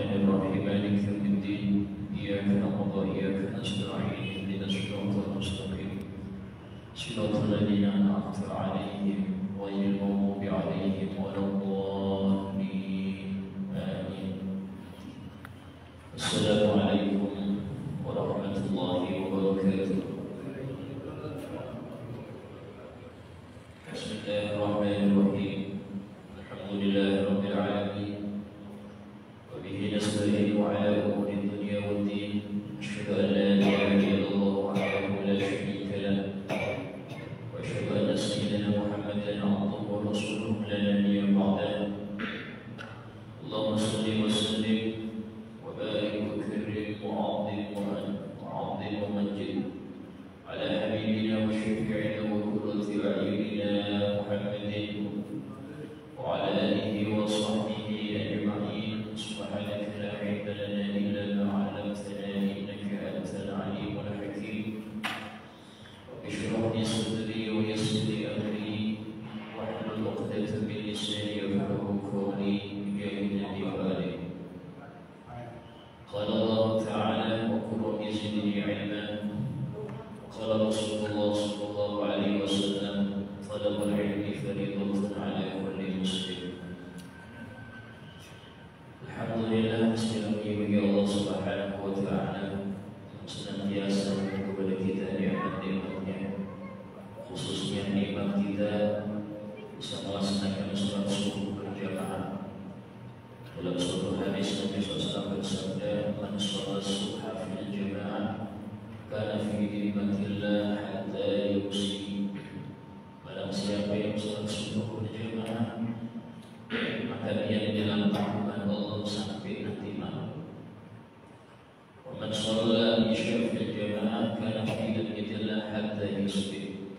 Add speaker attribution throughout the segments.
Speaker 1: الرحمن الرحيم مالك يوم الدين إياك نعبد وإياك نستعين اهدنا الصراط المستقيم صراط الذين أنعمت عليهم غير المغضوب عليهم ولا الضالين آمين. السلام عليكم ورحمة الله وبركاته. بسم الله الرحمن الرحيم. الحمد لله رب العالمين وبه نستعين على أمور الدنيا والدين. أشهد أن لا إله إلا الله وحده لا شريك له وأشهد أن سيدنا محمدا عبده ورسوله لا نبي بعده. اللهم صل وسلم وبارك وكرم وعظم ومجد على حبيبنا وشفيعنا وقرة أعيننا محمد وعلى آله وصحبه أجمعين. سبحانك لا علم لنا إلا ما علمتنا إنك أنت العليم الحكيم. رب اشرح لي صدري ويسر لي أمري واحلل عقدة من لساني يفقهوا قولي بجاه النبي وآله. قال الله تعالى: وقل رب زدني علما. قال رسول الله صلى الله عليه وسلم: طلب العلم فريضة على كل مسلم. Alhamdulillah, segala puji bagi Allah Subhanahu wa Ta'ala yang senantiasa kepada kita nikmat-nikmatnya, khususnya nikmat kita bisa melaksanakan sholat subuh berjamaah. Dalam suatu hadis Nabi SAW bersabda: "Man sholat subha fil jamaah kana fi dhimmatillah hatta yusi." Barang siapa yang sholat subuh berjamaah, maka dia di dalam tahunan Allah sampai nanti malam. Wa man shalla isya fil jamaah kana fi dhimmatillah hatta yusbih.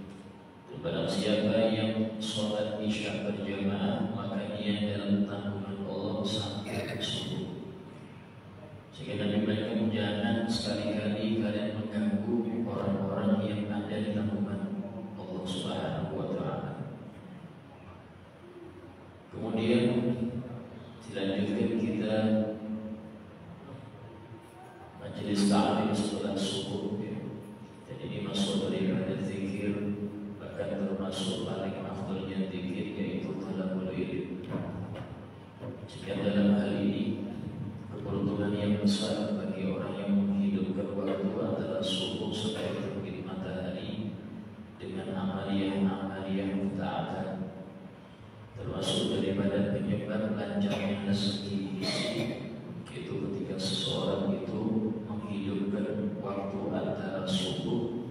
Speaker 1: Barang siapa yang sholat isya berjamaah, maka dia dalam tanggungan Allah sampai subuh. Sehingga Nabi bilang, jangan sekali-kali kalian mengganggu orang-orang yang ada di tanggungan Allah Subhanahu wa Ta'ala. Kemudian dilanjutkan kita majelis ta'lim setelah subuh. Jadi ini masuk dari ibadah zikir, bahkan termasuk paling afdalnya zikir yaitu talabul ilm. Jika dalam hal ini keberuntungan yang besar bagi orang yang menghidupkan waktu antara subuh sampai terbit matahari dengan amaliyah taatan, termasuk daripada penyebab lancarnya rezeki, yaitu ketika seseorang itu menghidupkan waktu antara subuh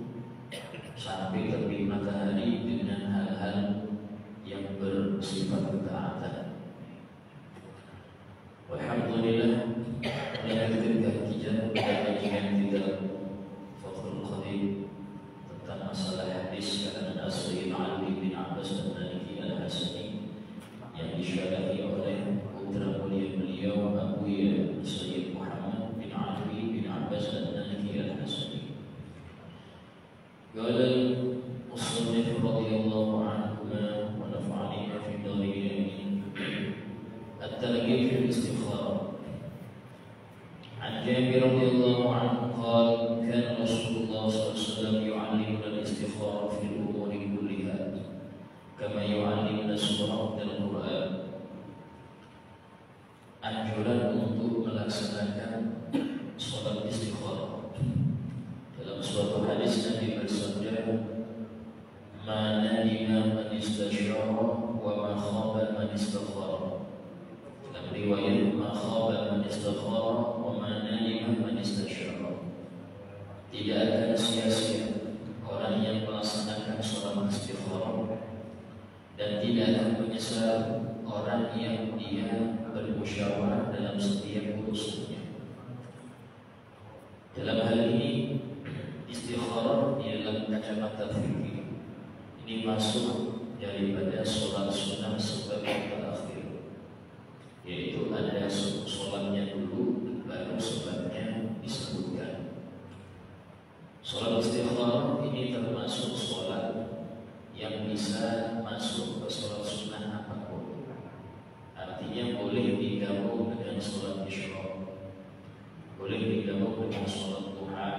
Speaker 1: sampai terbit matahari dengan hal-hal yang bersifat ketaatan. Alhamdulillah, melanjutkan kajian kita Fathul Qadir tentang masalah hadis keadaan Sayyid Ali bin Abbas An-Naliki Al-Hasani yang disyarahi oleh putra mulia beliau Abu Ya Sayyid Muhammad bin Ali bin Abbas An-Naliki Al-Hasani. Qala al-musannif radhiyallahu anhuma wa nafa'ani fi darihi at-targhib fi al-istikhara. An Jabir radhiyallahu anhu qala kana Rasulullah sallallahu alaihi wasallam yu'allimuna al-istikhara fi al-umuri kulliha kama yu'allimuna surah al-Quran. Anjuran untuk melaksanakan sholat istikharah. Dalam suatu hadis Nabi bersabda, "Ma nadima man istasyara wa ma khaba man istakhara." Dalam riwayat, "Ma khaba man istakhara wa ma nadima man istasyara." Tidak akan sia-sia orang yang melaksanakan sholat istikharah, dan tidak akan menyesal orang yang dia bermusyawarah dalam setiap urusannya. Dalam hal ini, istikharah di dalam kacamata fikih ini masuk daripada sholat sunnah sebagai terakhir, yaitu ada sholatnya dulu baru sebabnya disebutkan. Sholat istikharah ini termasuk sholat yang bisa masuk ke sholat sunnah apapun. Artinya boleh digabung dengan sholat isyraq. cukup dengan sholat duha.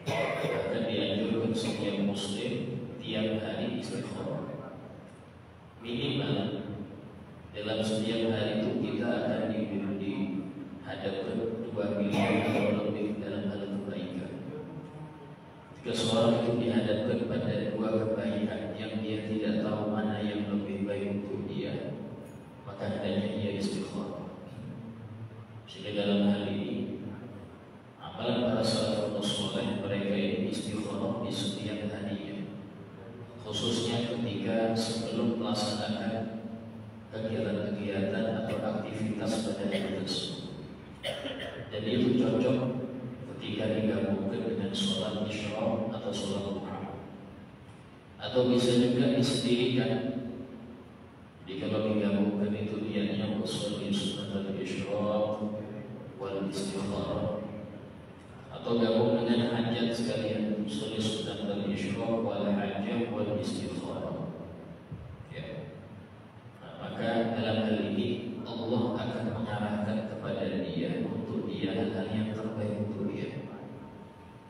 Speaker 1: Bahkan dianjurkan setiap muslim tiap hari istighfar. Minimal dalam setiap hari itu kita akan dihadapkan 2 pilihan atau lebih dalam hal kebaikan. Jika seorang itu dihadapkan pada 2 kebaikan yang dia tidak tahu mana yang lebih baik untuk dia, maka hendaknya dia istighfar. Sehingga dalam hal ini amalan para salafus saleh, mereka ini istighfar di setiap harinya, khususnya ketika sebelum melaksanakan kegiatan-kegiatan atau aktivitas pada hari tersebut. Dan itu cocok ketika digabungkan dengan sholat isyraq atau sholat duha, atau bisa juga disendirikan. Jadi kalau digabungkan itu dianya usolli sunnatul isyraq wal istighfar, atau gabung dengan hajat sekalian, usolli sunnatul isyraq wal hajat wal istighfar. Ya. Nah, maka dalam hal ini Allah akan mengarahkan kepada dia untuk dia hal yang terbaik untuk dia.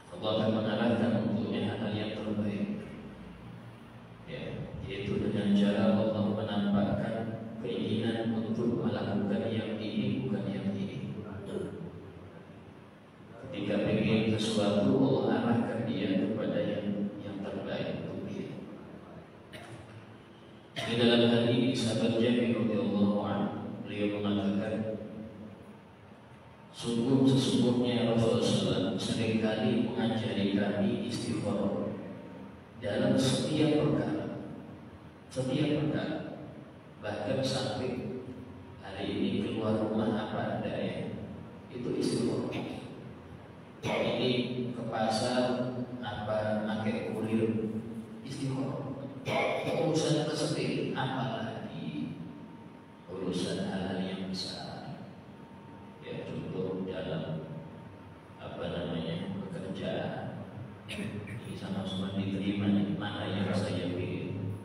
Speaker 1: Allah akan mengarahkan untuknya hal yang terbaik. Ya, yaitu dengan cara Allah menampakkan keinginan untuk melakukan yang ini bukan yang ini. Ketika ingin sesuatu, Allah arahkan dia kepada yang terbaik untuk dia. Di dalam hal ini sahabat Jabir radhiyallahu anhu, beliau mengatakan, sesungguhnya Rasulullah SAW seringkali mengajari kami istighfar dalam setiap perkara, bahkan sampai hari ini keluar rumah apa adanya, itu istighfar. Ini ke pasar apa pakai kurir, istighfar. Urusan kesepit, apalagi urusan hal yang besar. Ya, contoh dalam pekerjaan, ini sama-sama diterima, mana yang saya pilih.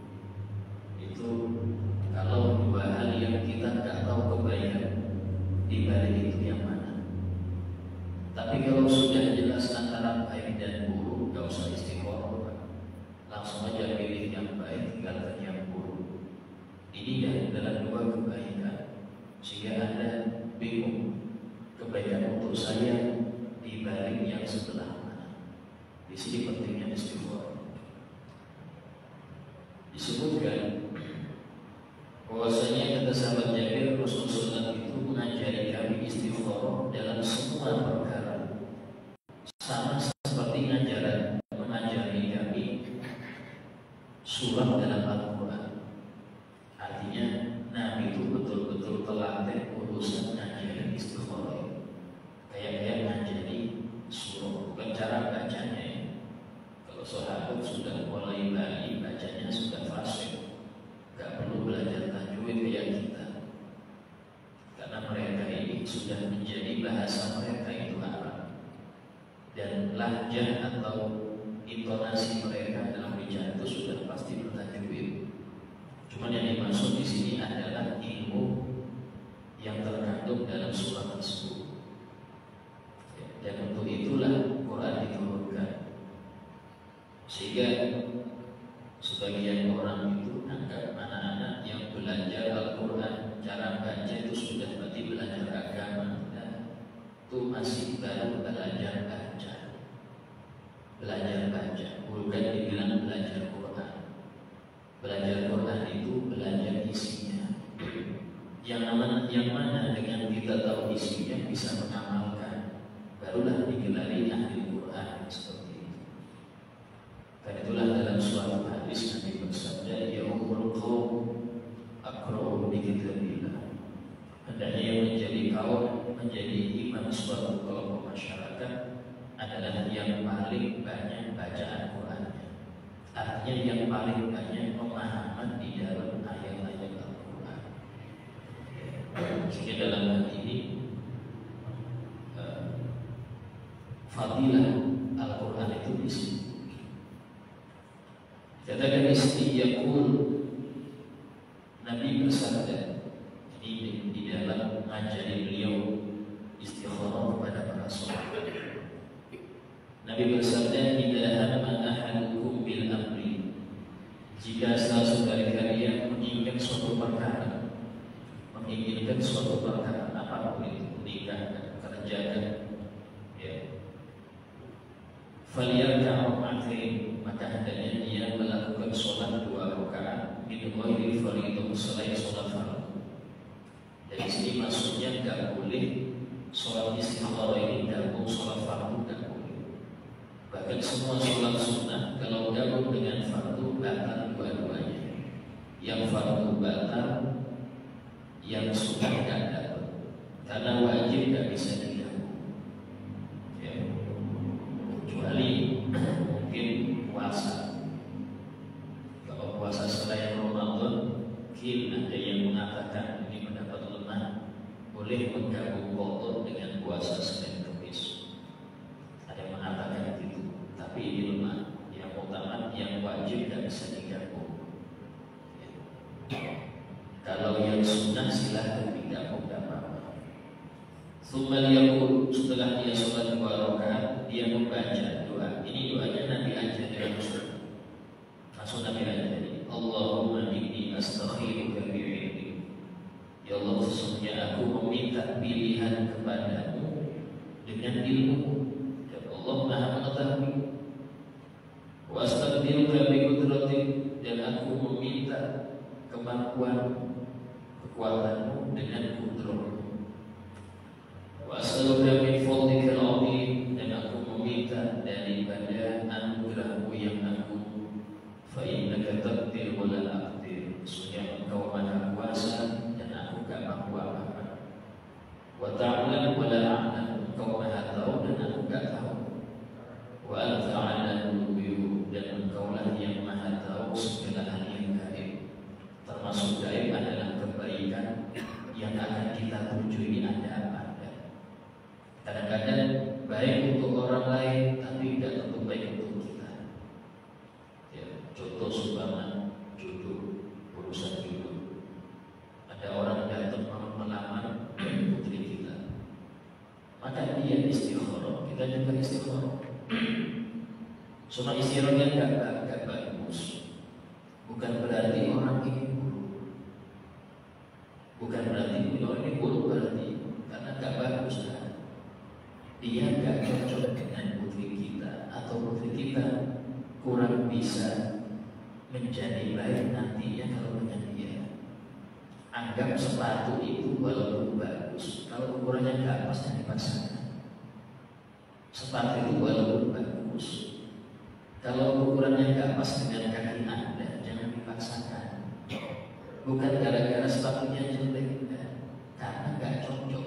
Speaker 1: Itu kalau 2 hal yang kita nggak tahu kebaikan di balik itu yang mana. Tapi kalau sudah jelas antara baik dan buruk, nggak usah istighfar, langsung aja pilih yang baik, tinggalkan yang buruk. Ini adalah 2 kebaikan, sehingga Anda bingung kebaikan untuk saya di balik yang sebelah mana. Di sini pentingnya istighfar. Disebutkan bahwasanya kata sahabat Jabir, Rasulullah itu mengajari kami istighfar dalam semua perkara, sama seperti mengajari kami surah dalam Al-Quran. Artinya Nabi itu betul-betul telatih urusan ngajarin istighfar, kayak ngajari surah, bukan cara bacanya ya. Kalau sahabat sudah mulai balik bacanya sudah fasih, gak perlu belajar tajwid kayak kita, karena mereka ini sudah menjadi bahasa mereka itu Arab, dan lahjah atau intonasi mereka dalam bicara itu sudah pasti bertajwid. Cuman yang dimaksud di sini adalah ilmu yang terkandung dalam surah tersebut. Dan untuk itulah Quran diturunkan, sehingga sebagian orang itu anggap anak-anak yang belajar Al-Quran cara baca itu sudah berarti belajar agama. Nah, itu masih baru belajar baca. Bukan dibilang belajar Quran. Belajar Quran itu belajar isinya. Yang mana dengan kita tahu isinya bisa mengamalkan, barulah digelari ahli Quran seperti itu. Dan itulah dalam suatu hadis Nabi bersabda, ya ummul qaum aqra'u bi kitabillah. Hendaknya yang menjadi kaum, menjadi imam suatu kelompok masyarakat adalah yang paling banyak bacaan Qurannya. Artinya yang paling banyak pemahaman di dalam ayat-ayat Al-Quran. Sehingga dalam hal ini fadilah Al-Quran itu di sini. Katakan istiyakul, Nabi bersabda di dalam mengajari beliau istighfar kepada para sahabat. menginginkan suatu perkara apapun itu, menikah, kerja, ya. Faliyarka raka'atain, maka hendaknya dia melakukan sholat 2 rakaat min ghairi fardhu, selain sholat fardu. Dari sini maksudnya nggak boleh sholat istikharah ini gabung sholat fardu, nggak boleh. Bahkan semua sholat sunnah kalau gabung dengan fardu batal dua-duanya. Yang fardu batal, yang sunnah nggak dapat, karena wajib nggak bisa digabung. Ya. Kecuali mungkin puasa. Kalau puasa selain Ramadan, mungkin ada yang mengatakan ini pendapat lemah, boleh menggabung qadha dengan puasa Senin Kamis. Ada yang mengatakan itu, tapi ini lemah. Yang utama yang wajib dan bisa digabung. Kalau yang sunnah silahkan digabung, tidak apa-apa. Tsumma yaqul, setelah dia sholat 2 rakaat, dia membaca doa. Ini doanya Nabi ajar langsung. Langsung Nabi ajar. Allahumma inni astakhiruka bi'ilmik. Ya Allah, sesungguhnya aku meminta pilihan kepadamu dengan ilmu. Ya Allah Maha mengetahui. Wa astaqdiruka bi qudratik, dan aku meminta kemampuan, kekuatanmu dengan kudratmu. Wa as'aluka min fadlikal 'azim, dan aku meminta daripada anugerahmu yang agung. Fa innaka taqdir wa la aqdir, sesungguhnya engkau maha kuasa dan aku gak mampu apa-apa. Wa ta'lam wa la a'lam, engkau maha tahu dan aku gak tahu. Wa anta 'alamul ghuyub, dan engkau lah yang maha tahu segala hal yang gaib. Termasuk gaib adalah kebaikan yang akan kita tuju ini ada apa ada. Kadang-kadang baik untuk orang lain, tapi tidak tentu baik untuk kita. Ya, contoh seumpama jodoh, urusan jodoh. Ada orang datang melamar putri kita, maka dia istikharah, kita juga istikharah. Cuma istikharahnya nggak bagus, bukan berarti orang ini buruk. Bukan berarti orang ini buruk, berarti karena nggak bagus kan. Dia nggak cocok dengan putri kita, atau putri kita kurang bisa menjadi baik nantinya kalau dengan dia. Anggap sepatu itu walaupun bagus, kalau ukurannya nggak pas jangan dipaksakan. Sepatu itu walaupun bagus, kalau ukurannya nggak pas dengan kaki Anda, jangan dipaksakan. Bukan gara-gara sepatunya jelek, karena nggak cocok.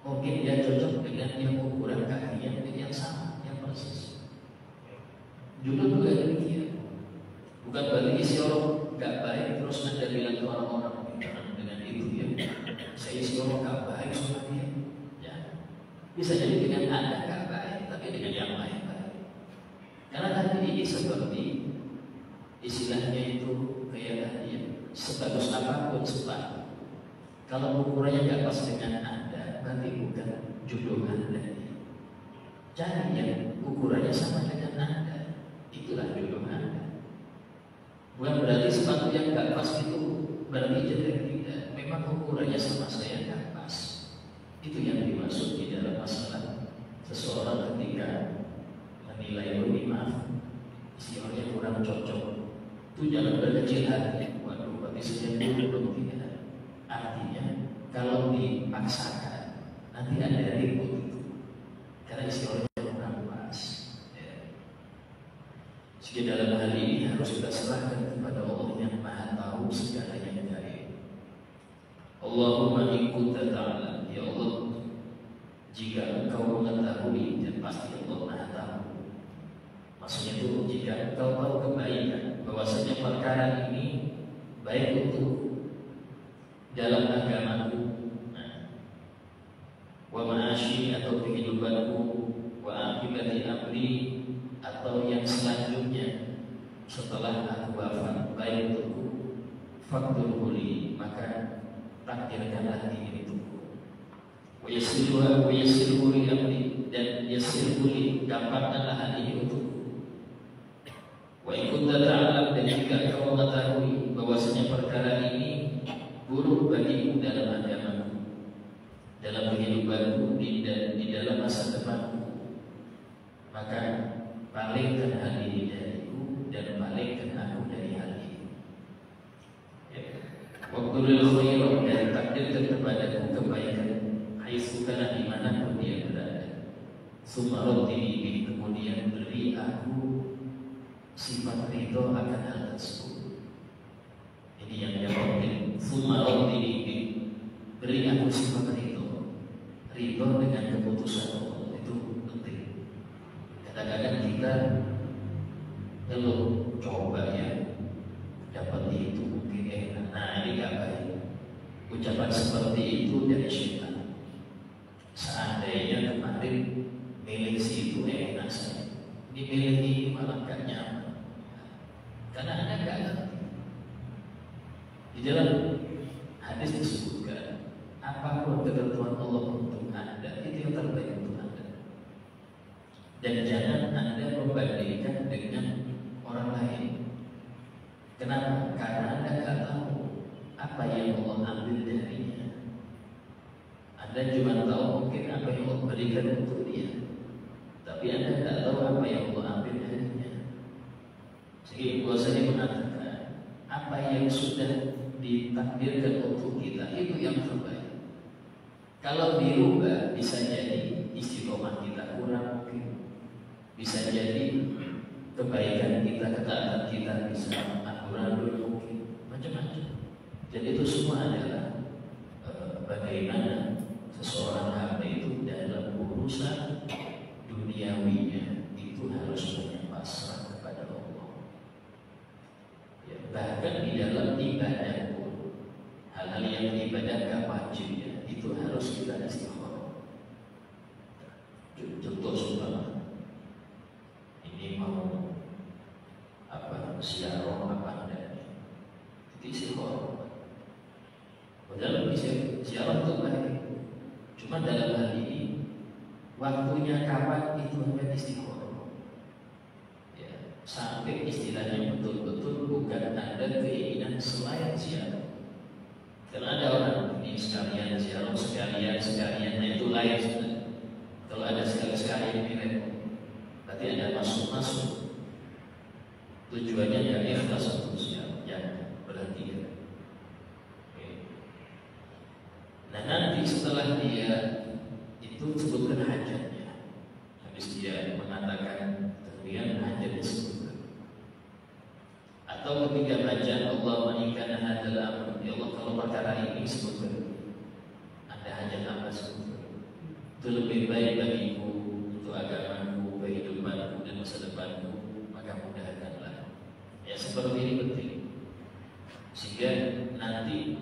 Speaker 1: Mungkin dia cocok dengan yang ukuran kakinya yang sama, yang persis. Jodoh juga demikian. Bukan berarti isi orang nggak baik terus Anda bilang ke orang-orang dengan itu ya, saya isi orang nggak baik sama dia. Ya, bisa jadi dengan Anda nggak baik, tapi dengan yang lain baik. Karena tadi ini seperti istilahnya itu kayak tadi ya, sebagus apapun sepatu, kalau ukurannya nggak pas dengan Anda, berarti bukan jodoh Anda. Cari yang ukurannya sama dengan Anda, itulah jodoh Anda. Bukan berarti sepatu yang nggak pas itu berarti jelek, tidak. Memang ukurannya sama saya nggak pas. Itu yang dimaksud di dalam masalah seseorang ketika menilai maaf, si orangnya kurang cocok. Itu jangan berkecil hati. Waduh, berarti sejak dulu tidak. Artinya kalau dipaksakan nanti ada ribut itu, karena isi orangnya kurang pas. Ya. Jadi dalam hal ini harus kita serahkan kepada Allah yang Maha Tahu segala yang gaib. Allahumma in kunta ta'lam, ya Allah, jika engkau mengetahui, dan pasti Allah Maha Tahu. Maksudnya itu jika engkau tahu kebaikan, bahwasanya perkara ini baik untuk dalam agamaku, wa ma'ashi atau kehidupanku, wa akibati amri atau yang selanjutnya setelah aku wafat baik untukku, faktur huli, maka takdirkanlah ini untukku. Wa yassirhu li amri, dan yassirhu li, gampangkanlah hal ini untukku. Wa in kunta ta'lam, dan jika kau mengetahui bahwasanya perkara ini buruk bagiku dalam agamaku, dalam kehidupanku, di dalam masa depanku, maka palingkan hal ini dariku dan palingkan aku dari hal ini. Waqulil khairan, dan takdirkan kepadaku kebaikan, haitsu kana dimanapun dia berada. Summa raddini, kemudian beri aku sifat ridho akan hal tersebut. Ini yang penting. Summa raddini, beri aku sifat ridho dengan keputusan Allah, itu penting. Kadang-kadang kita kalau coba ya dapat itu mungkin enak. Nah, ini gak baik. Ucapan seperti itu dari syaitan. Seandainya kemarin milik si itu enak saya, dimilih ini malah gak nyaman, karena Anda gak ngerti. Di dalam hadis disebutkan, apapun ketentuan Allah untuk Anda, itu yang terbaik untuk Anda. Dan jangan Anda membandingkan dengan orang lain. Kenapa? Karena Anda gak tahu apa yang Allah ambil darinya. Anda cuma tahu mungkin apa yang Allah berikan untuk dia, tapi Anda tidak tahu apa yang Allah ambil darinya. Sehingga saya mengatakan, apa yang sudah ditakdirkan untuk kita itu yang terbaik. Kalau dirubah, bisa jadi istiqomah kita kurang mungkin, bisa jadi kebaikan kita, ketaatan kita bisa amburadul mungkin, macam-macam. Jadi itu semua adalah bagaimana seseorang hamba itu dalam urusan duniawinya itu harus banyak pasrah kepada Allah. Ya, bahkan di dalam ibadah pun, hal-hal yang ibadah gak wajib ya, itu harus kita istikharah. Contoh sumpah, ini mau apa siaroh apa enggak, itu istikharah. Padahal siaroh itu baik, cuma dalam hal ini waktunya kapan itu hanya istikharah. Ya, sampai istilahnya betul-betul bukan ada keinginan selain ziarah. Karena ada orang ini sekalian ziarah, sekalian, nah itu lain sebenarnya. Kalau ada sekali-sekali ini berarti ada masuk. Tujuannya ya ikhlas untuk ziarah, ya berarti ya. Nah nanti setelah dia itu sebutkan hajatnya, habis dia mengatakan kemudian hajat disebutkan. Atau ketika baca Allah menikahkan hadal amr, ya Allah kalau perkara ini sebutkan, ada hajat apa sebutkan, itu lebih baik bagiku untuk agamaku, kehidupanku dan masa depanku, maka mudahkanlah. Ya seperti ini penting, sehingga nanti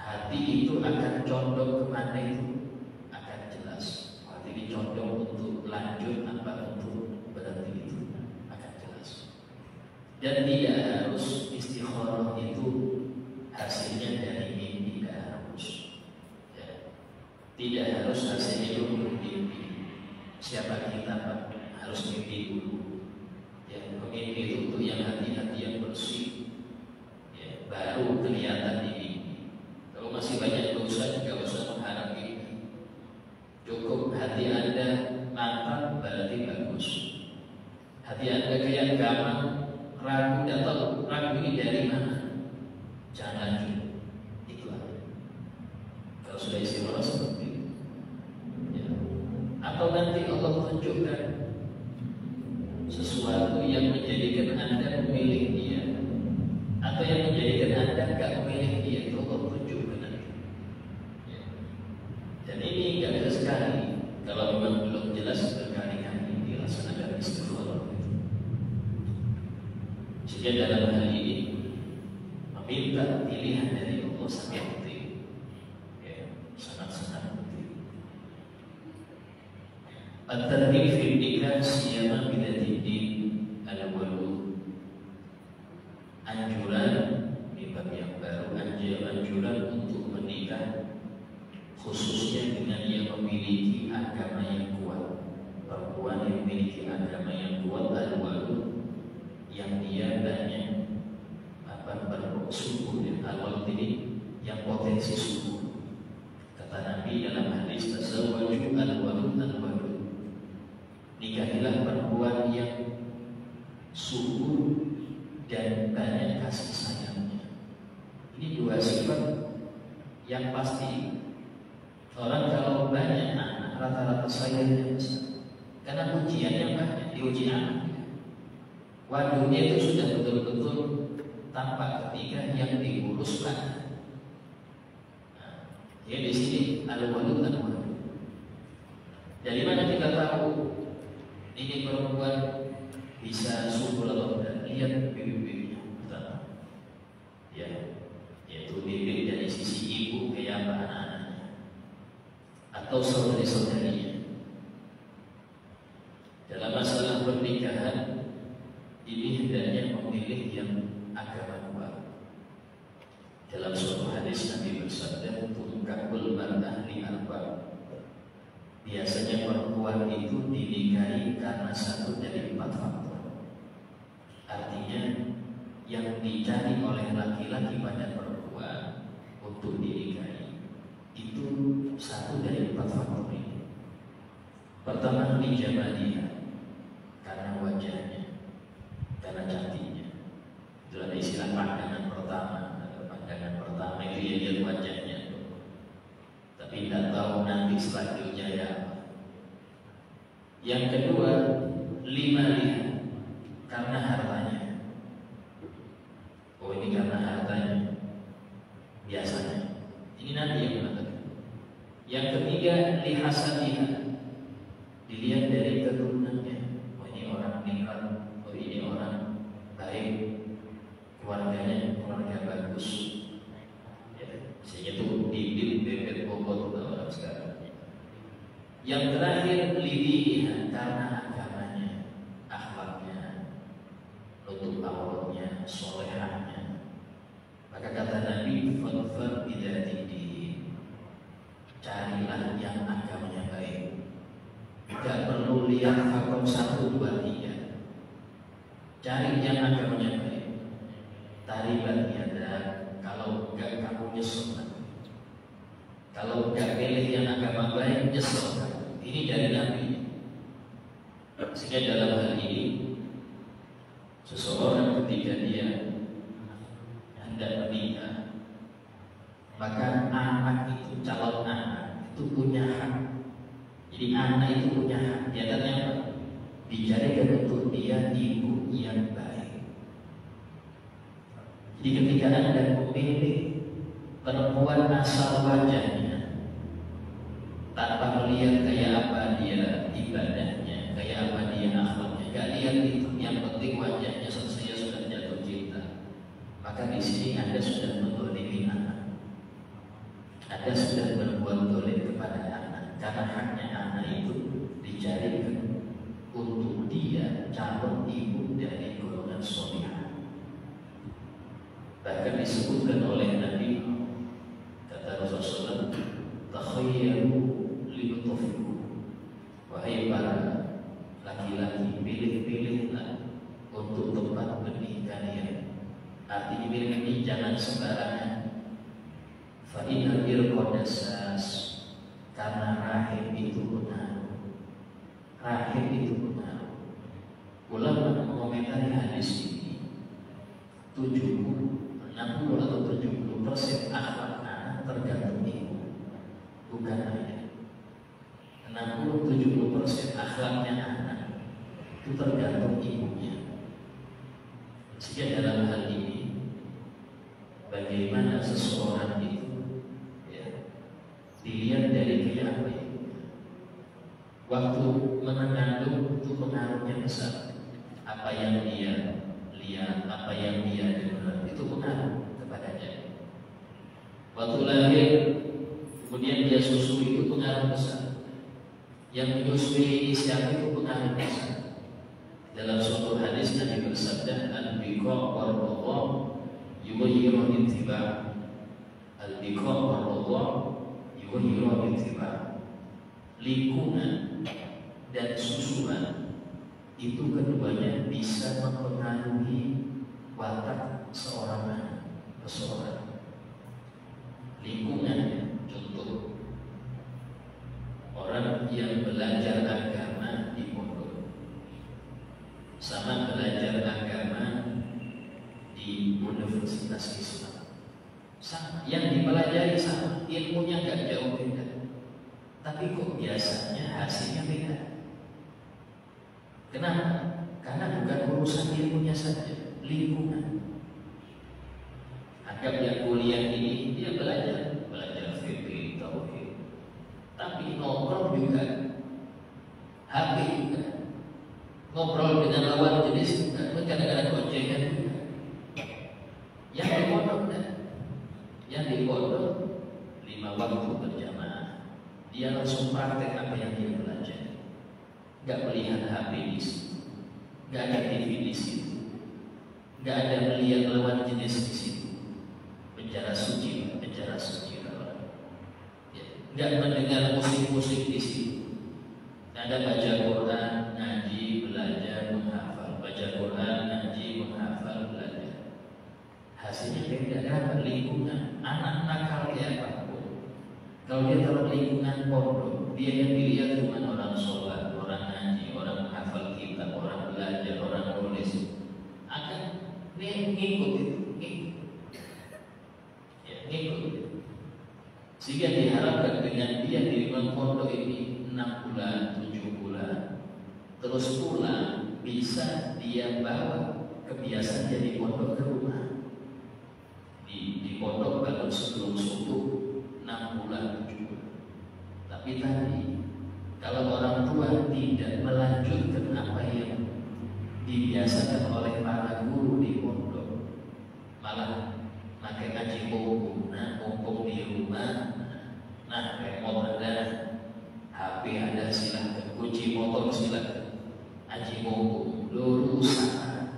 Speaker 1: hati itu akan condong kemana itu akan jelas. Hati ini condong untuk lanjut apa untuk berhenti itu akan jelas. Dan tidak harus istikharah itu hasilnya dari mimpi, tidak harus. Ya. Tidak harus hasilnya itu mimpi. Siapa kita Pak? Harus mimpi dulu. Ya, mimpi itu untuk yang hati-hati yang bersih. Ya, baru kelihatan di mimpi. Kalau masih banyak dosa, tidak usah mengharap ini. Cukup hati Anda mantap, berarti bagus. Hati Anda kayak gampang, ragu, tidak tahu ragu ini dari mana. Jangan lanjut. Itu aja. Kalau sudah istiqomah seperti itu. Ya. Atau nanti Allah tunjukkan sesuatu yang menjadikan Anda memilih dia, atau yang menjadikan Anda tidak memilih dia, itu Allah tunjukkan. Dan ini tidak bisa sekali. Kalau memang belum jelas, berkali-kali dilaksanakan istikharah. Sehingga dalam hal ini meminta pilihan dari Allah sangat penting, ya, sangat-sangat penting. At-tarhib fi nikah siyama bidatid al-walud. Anjuran di bab yang baru, anjuran untuk menikah, khususnya dengan yang memiliki agama yang kuat. Perempuan yang memiliki agama yang kuat al-walud, yang dia banyak bersuku dan al-walud ini potensi subur. Kata Nabi dalam hadis, tazawwaju al-wadud al-wadud. Nikahilah perempuan yang subur dan banyak kasih sayangnya. Ini dua sifat yang pasti. Orang kalau banyak anak, rata-rata sayangnya besar. Karena ujiannya banyak, diuji anak. Wadudnya itu sudah betul-betul tampak ketika yang diurus anak. Ya di sini ada wadud dan wadud. Dari mana kita tahu ini perempuan bisa subur atau tidak? Lihat bibit-bibitnya. Ya, yaitu bibit dari sisi ibu kayak apa anak-anaknya atau saudari-saudarinya. Dalam masalah pernikahan ini hendaknya memilih yang agama kuat. Dalam suatu hadis Nabi bersabda, "Tunkahul mar'ah li arba'." Biasanya perempuan itu dinikahi karena satu dari 4 faktor. Artinya yang dicari oleh laki-laki pada perempuan untuk dinikahi itu satu dari 4 faktor ini. Pertama, li jamaliha, karena wajahnya, karena cantiknya. Itu ada istilah pandangan pertama. Pandangan pertama itu ya lihat wajahnya, tapi tidak tahu nanti selanjutnya ya. Yang kedua, lima lihat, karena hartanya. Oh ini karena hartanya, biasanya. Ini nanti yang mengatakan. Yang ketiga, lihasaniha, dilihat dari keturunannya. Oh ini orang nikmat, oh ini orang baik, keluarganya keluarga bagus. Sehingga itu bibit bebet bobot orang sekarang. Yang terakhir, lidiniha, karena agamanya, akhlaknya, nutup auratnya, solehahnya. Maka kata Nabi, fadfar bidatihi, carilah yang agamanya baik. Tidak perlu lihat faktor 1, 2, 3. Cari yang agamanya baik. Taribat yada, kalau enggak kamu nyesel. Kalau enggak pilih yang agama baik, nyesel. Ini dari Nabi. Sehingga dalam hal ini, seseorang ketika dia hendak menikah, maka anak itu, calon anak itu punya hak. Jadi anak itu punya hak. Dia apa? Dicarikan untuk dia ibu yang baik. Jadi ketika Anda memilih perempuan asal wajahnya, tanpa melihat kayak apa dia ibadahnya, kayak apa dia akhlaknya, gak lihat itu, yang penting wajahnya, saya sudah jatuh cinta. Maka di sini Anda sudah mendolimi anak, Anda sudah berbuat dolim kepada anak, karena haknya anak itu dicarikan untuk dia calon ibu dari golongan sholihah. Bahkan disebutkan oleh Nabi, kata Rasulullah, takhayyaru lilutufiku, wahai para laki-laki, pilih-pilihlah untuk tempat benih kalian. Artinya pilih ini jangan sembarangan. Fa'inal irqadasas, karena rahim itu benar. Rahim itu benar. Ulama mengomentari hadis ini, 60 atau 70% akhlak anak tergantung ibu, bukan ayah. 60-70% akhlaknya anak itu tergantung ibunya. Sehingga dalam hal ini, bagaimana seseorang itu dilihat dari keyakinan. Waktu mengandung itu pengaruhnya besar. Apa yang dia lihat, apa yang dia dengar, itu pengaruh kepadanya. Waktu lahir, kemudian dia susui, itu pengaruh besar. Yang menyusui siapa itu pengaruh besar. Dalam suatu hadis Nabi bersabda, al-biqa war-radha yughayyiru ittiba'. Al-biqa war-radha yughayyiru ittiba'. Lingkungan dan susuan itu keduanya bisa mempengaruhi watak seorang anak. Lingkungan yang dipelajari sama, ilmunya nggak jauh beda, tapi kok biasanya hasilnya beda. Kenapa? Karena bukan urusan ilmunya saja, lingkungan. Anggap yang kuliah ini dia belajar fikih, tauhid, tapi nongkrong juga, HP juga, ngobrol dengan lawan jenis juga, kadang-kadang goncengan juga. Yang di pondok yang di pondok 5 waktu berjamaah, dia langsung praktek apa yang dia belajar. Gak melihat HP di situ, gak ada TV di situ, gak ada melihat lawan jenis di situ. Penjara suci gak mendengar musik-musik di situ. Ada baca Quran, ngaji, belajar, menghafal. Baca Quran, ngaji, menghafal, belajar. Hasilnya beda. Kenapa? Lingkungan. Anak nakal kayak apapun, kalau dia taruh lingkungan pondok, dia yang dilihat cuma orang sholat, orang ngaji, orang menghafal kitab, orang belajar, orang nulis, akan ngikut. Sehingga diharapkan dengan dia di lingkungan pondok ini 6 bulan, 7 bulan, terus pulang, bisa dia bawa kebiasaan jadi pondok ke rumah. Di pondok baru sebelum subuh 6 bulan, 7 bulan. Tapi tadi kalau orang tua tidak melanjutkan apa yang dibiasakan oleh para guru di pondok, malah pakai ngaji buku, mumpung di rumah, remote ada, HP ada, silakan, kunci motor silakan, ngaji buku, rusak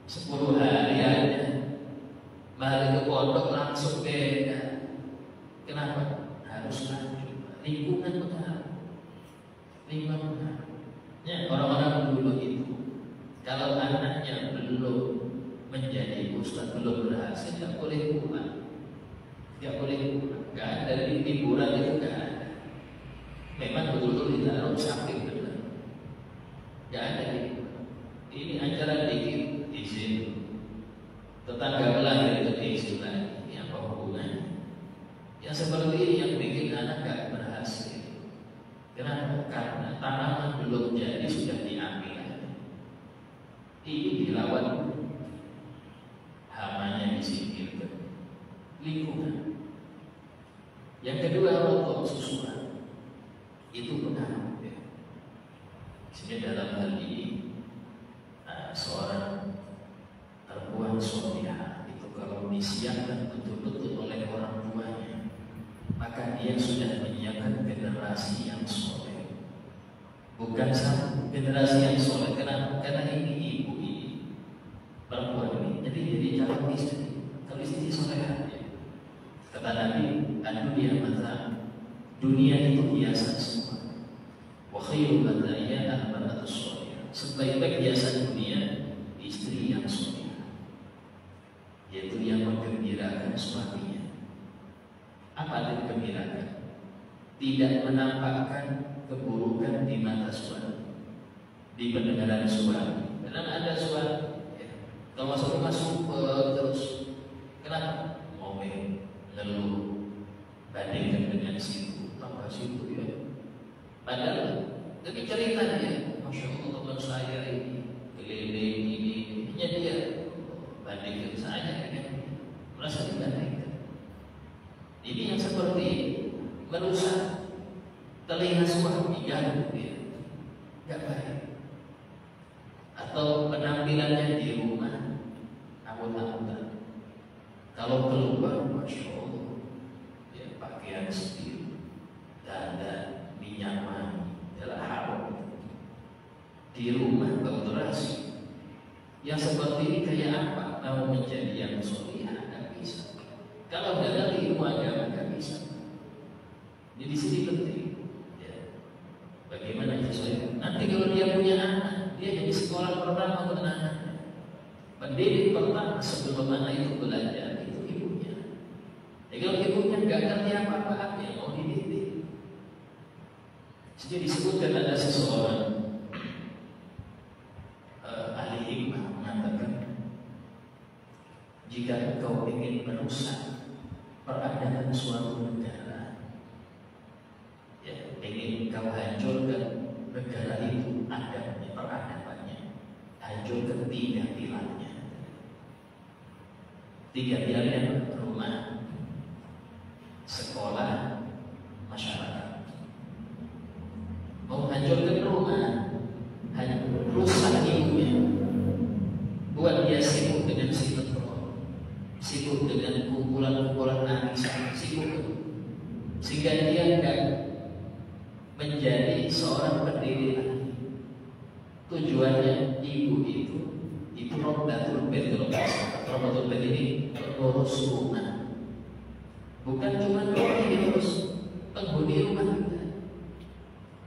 Speaker 1: 10 hari ada, balik ke pondok langsung beda. Kenapa? Harus lanjut. Lingkungan pengaruh. Ya, orang-orang dulu itu, kalau anaknya belum menjadi ustaz, belum berhasil, tidak boleh pulang. Gak ada di hiburan itu, gak ada. Memang betul-betul ditaruh samping benar. Gak ada hiburan. Ini acara dikit izin, tetangga melahir itu izin lagi. Ini apa hubungannya? Yang seperti ini yang bikin anak gak berhasil. Kenapa? Karena tanaman belum jadi sudah diambil. Ini dilawan, hamanya disingkirkan. Lingkungan. Yang kedua, rokok susuan itu pengaruh. Sehingga dalam hal ini seorang perempuan solihah itu kalau disiapkan betul-betul oleh orang tuanya, maka dia sudah menyiapkan generasi yang soleh. Bukan satu generasi yang soleh. Kenapa? Karena ini ibu ini, perempuan ini, jadi calon istri. Kalau istri solehah, kata Nabi, dunia mata, dunia itu biasa semua. Wa khairu mata'iyya al-mar'atu sholihah. Sebaik-baik biasa dunia, istri yang solehah, yaitu yang menggembirakan suaminya. Apa arti gembirakan? Tidak menampakkan keburukan di mata suami, di pendengaran suami. Kadang ada suami, kalau masuk rumah terus, kenapa? Ngomel, ngeluh, bandingkan dengan situ, tambah situ ya. Padahal tapi cerita dia, masya Allah teman saya ini keliling ini, hanya dia bandingkan saya dengan merasa dibandingkan. Ini yang seperti ini merusak telinga suami, ganggu dia, gak baik. Atau penampilannya di rumah, awal-awal, kalau keluar, masya Allah, ya, pakaian sendiri, dandan, minyak wangi, adalah haram. Di rumah berorasi. Yang seperti ini kayak apa? Mau menjadi yang solihah, gak bisa. Kalau dalam ilmu agama gak bisa. Jadi di sini penting. Ya. Bagaimana sesuai? Nanti kalau dia punya anak, dia jadi sekolah pertama untuk anaknya. Pendidik pertama sebelum anak itu belajar itu ibunya. Jadi kalau ibunya nggak ngerti apa-apa, ya mau dididik. Jadi disebutkan ada seseorang ahli hikmah mengatakan, jika engkau ingin merusak suatu negara. Ya, ingin kau hancurkan negara itu, adabnya, peradabannya, hancurkan 3 pilarnya. 3 pilarnya: rumah, sekolah, masyarakat. Mau hancurkan rumah, rusak ibunya, buat dia sibuk dengan sinetron, sibuk dengan kumpulan-kumpulan arisan, sibuk, sehingga dia akan menjadi seorang pendiri lagi. Tujuannya ibu itu Rodatul Bait. Kalau Rodatul Bait ini pengurus rumah, bukan cuma pengurus penghuni rumah kita.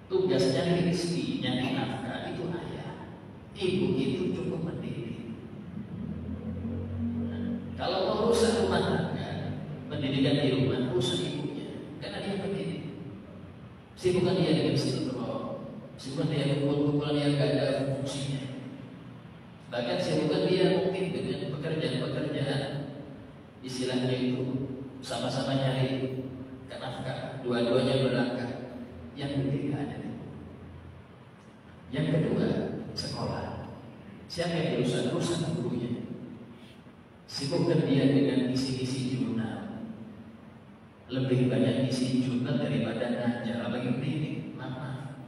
Speaker 1: Tugasnya rezeki, nyari nafkah itu ayah. Ibu itu cukup mendidik. Kalau mau rusak rumah tangga, pendidikan di rumah, rusak ibunya, karena dia pendidik. Sibukkan dia dengan sinetron, sibukkan dia kumpul-kumpulan yang gak ada fungsinya. Bahkan sibukkan dia mungkin dengan pekerjaan-pekerjaan, istilahnya itu sama-sama nyari nafkah, dua-duanya berangkat. Yang ketiga ada. Yang kedua, sekolah. Siapa yang rusak gurunya? Sibukkan dia dengan isi-isi jurnal. Lebih banyak isi jurnal daripada ngajar. Apalagi pendidik. Maaf.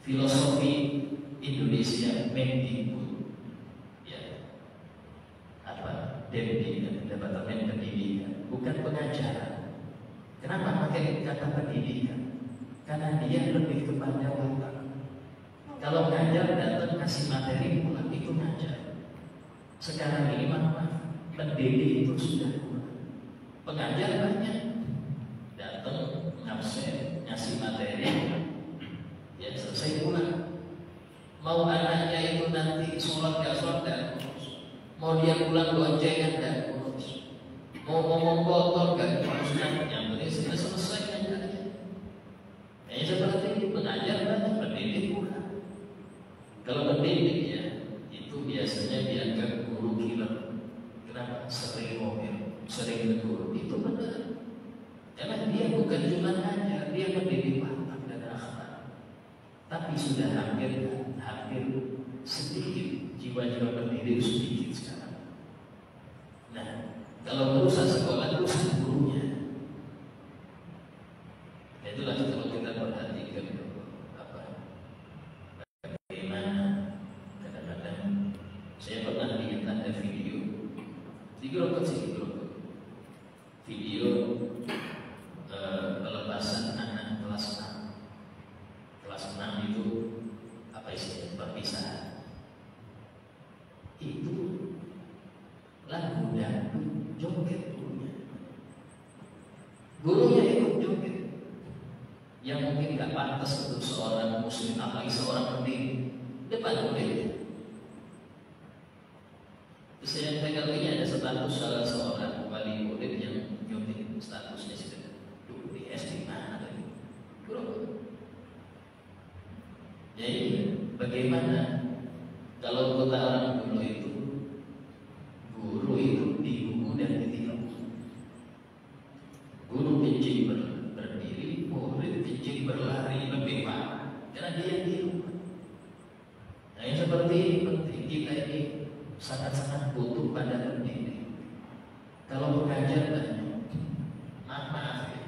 Speaker 1: Filosofi Indonesia Mendikbud. Ya. Apa? Departemen Pendidikan. Bukan pengajaran. Kenapa pakai kata pendidikan? Karena dia lebih kepada watak. Kalau ngajar datang kasih materi pulang itu ngajar. Sekarang ini maaf, pendidik itu sudah kurang. Pengajar banyak, datang ngabsen, ngasih materi, ya selesai pulang. Mau anaknya itu nanti sholat gak urus. Mau dia pulang goncengan gak urus. Mau ngomong kotor gak urus. Yang penting sudah selesai ngajarnya. Seperti itu, pengajar banyak, pendidik kurang. Kalau pendidik ya, itu biasanya dianggap guru killer. Kenapa? Sering ngomel, sering negur. Itu benar. Karena dia bukan cuma ngajar, dia mendidik watak dan akhlak. Tapi sudah hampir sedikit jiwa-jiwa pendidik, sedikit sekarang. Nah, kalau merusak sekolah, rusak gurunya. Itulah kalau kita perhatikan bagaimana kadang-kadang saya pernah lihat ada video di grup video pelepasan anak kelas 6 itu apa istilahnya, perpisahan. Itu lagu dangdut, joget gurunya ikut joget. Yang mungkin gak pantas untuk seorang muslim, apalagi seorang pendidik depan murid. Saya pegang ini ada status salah seorang wali murid yang nyuntik statusnya sudah dulu di SD mana tadi. Jadi bagaimana kalau kata orang dulu itu guru itu dibunuh dan ditilang. Guru kencing berdiri, murid kencing berlari lebih parah karena dia di rumah. Nah yang seperti ini penting, kita ini sangat-sangat butuh pada pendidik. Kalau pengajar banyak, maaf ya,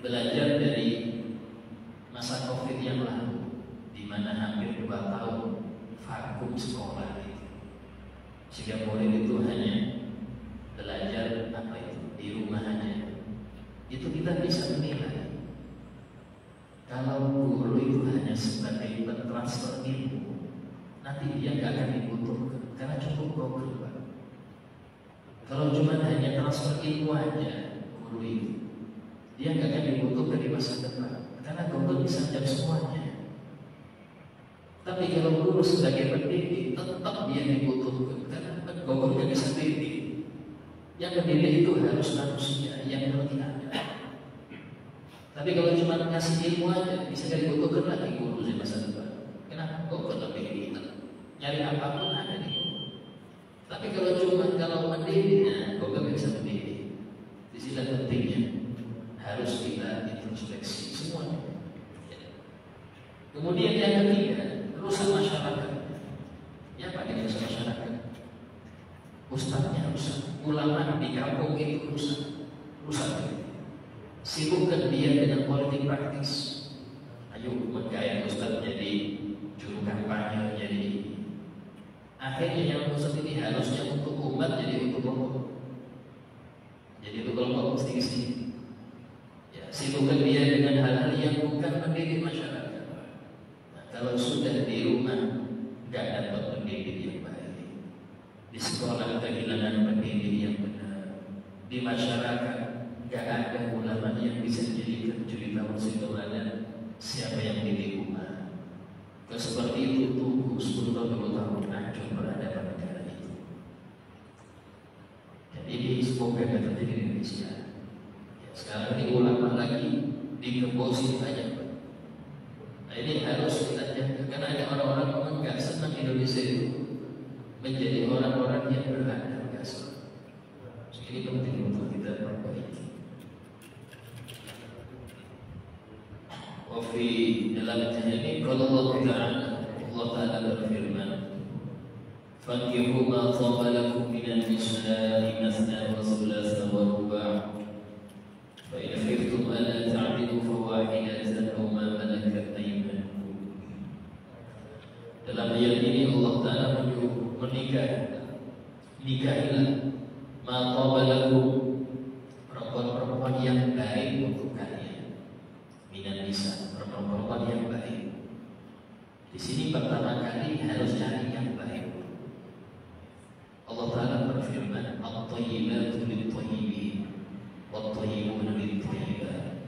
Speaker 1: belajar dari masa COVID yang lalu, di mana hampir 2 tahun vakum sekolah itu, sehingga murid itu hanya belajar di rumah aja. Itu kita bisa menilai kalau guru itu hanya sebagai pentransfer ilmu, nanti dia nggak akan dibutuhkan karena cukup Google, Pak. Kalau cuma hanya transfer ilmu aja guru itu, dia nggak akan dibutuhkan di masa depan karena Google bisa jawab semuanya. Tapi kalau guru sebagai pendidik tetap dia dibutuhkan karena Google nggak bisa pendidik. Yang pendidik itu harus manusia yang ngerti ada. Tapi kalau cuma ngasih ilmu aja, bisa jadi dibutuhkan lagi guru di masa depan. Kenapa? Kok lebih pintar? Nyari apapun ada di guru. Tapi kalau cuma mendidik, kok gak bisa mendidik? Di sini pentingnya introspeksi semuanya. Kemudian yang ketiga, rusak masyarakat. Ya, Pak, yang rusak masyarakat. Ustadznya rusak, ulama di kampung itu rusak. Sibukkan dia dengan politik praktis. Ayo menggait ustadz jadi juru kampanye, jadi akhirnya yang ustadz ini harusnya untuk umat jadi untuk kelompok. Jadi untuk kelompok mesti ya, sibukkan dia dengan hal-hal yang bukan mendidik masyarakat. Nah, kalau sudah di rumah nggak dapat pendidik yang baik, di sekolah kehilangan pendidik yang benar, di masyarakat nggak ada ulama yang bisa menjadikan cerita tauladan siapa yang mendidik umat. Kalau seperti itu tunggu 10 tahun hancur peradaban negara itu. Jadi ini semoga tidak terjadi di Indonesia. Ya, sekarang ini ulama lagi dikebosi banyak. Nah, ini harus kita jaga karena ada orang-orang memang nggak senang Indonesia itu menjadi orang-orang yang beradab nggak senang. Ini penting untuk kita perbaiki. Wafi dalam ini kalau Allah Ta'ala berfirman, "Fankihu ma thaba lakum minan nisa'i mathna wa thulatha wa ruba', fa in khiftum alla ta'dilu fawahidatan aw ma malakat aymanukum." Dalam ayat ini Allah Ta'ala menyuruh nikahilah ma thaba lakum, perempuan-perempuan yang baik untuk kalian, minan nisa, perempuan yang baik. Di sini pertama kali harus cari yang baik. Allah Ta'ala berfirman, "At-thayyibatu lit-thayyibin, wat-thayyibuna lit-thayyibat."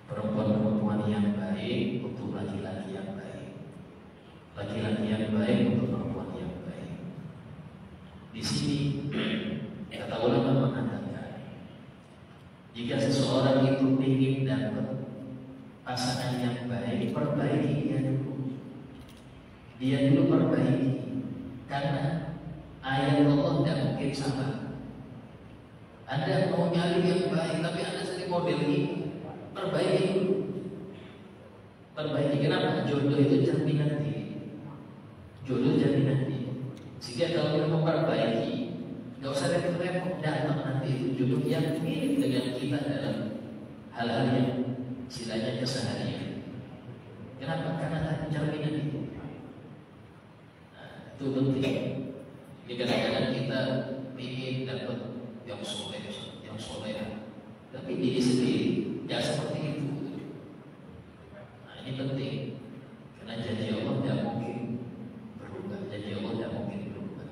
Speaker 1: Perempuan-perempuan yang baik untuk laki-laki yang baik, laki-laki yang baik untuk perempuan yang baik. Di sini kata ulama mengatakan, jika seseorang itu ingin dapat pasangan yang baik, perbaiki dia dulu. Dia dulu perbaiki, karena ayat Allah tidak mungkin salah. Anda mau nyari yang baik, tapi Anda sendiri model ini, perbaiki dulu. Perbaiki, kenapa? Jodoh itu jaminan diri. Jodoh jaminan diri. Sehingga kalau kita memperbaiki, nggak usah repot-repot datang nanti itu jodoh yang mirip dengan kita dalam hal-hal yang istilahnya keseharian. Kenapa? Karena jaminan itu. Nah, itu penting. Jadi kadang-kadang kita ingin dapat yang soleh, tapi diri sendiri tidak seperti itu. Nah, ini penting. Karena janji Allah tidak mungkin berubah. Janji Allah tidak mungkin berubah.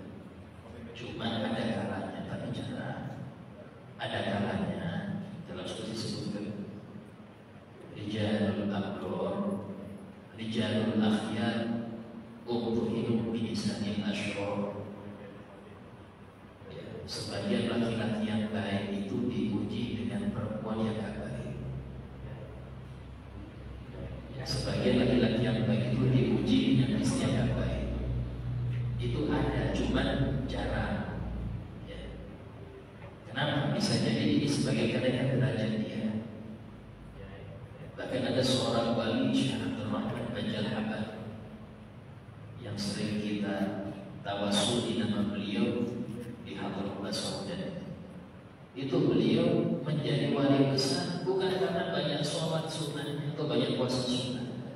Speaker 1: Cuma ada kalanya, tapi jarang. Ada kalanya dalam surat disebutkan Rijalul Abrar, Rijalul Akhyar, Utuhinu Binisanil Ashrar. Sebagian laki-laki yang baik itu diuji dengan perempuan yang gak baik. Sebagian laki-laki yang baik itu diuji dengan istri yang gak baik. Itu ada, cuman jarang. Kenapa? Bisa jadi ini sebagai kadang derajat dia. Bahkan ada seorang wali Syekh Abdul Rahman Bajalhabat yang sering kita tawassul nama beliau di Hadratul Saudan. Itu beliau menjadi wali besar bukan karena banyak sholat sunnah atau banyak puasa sunnah.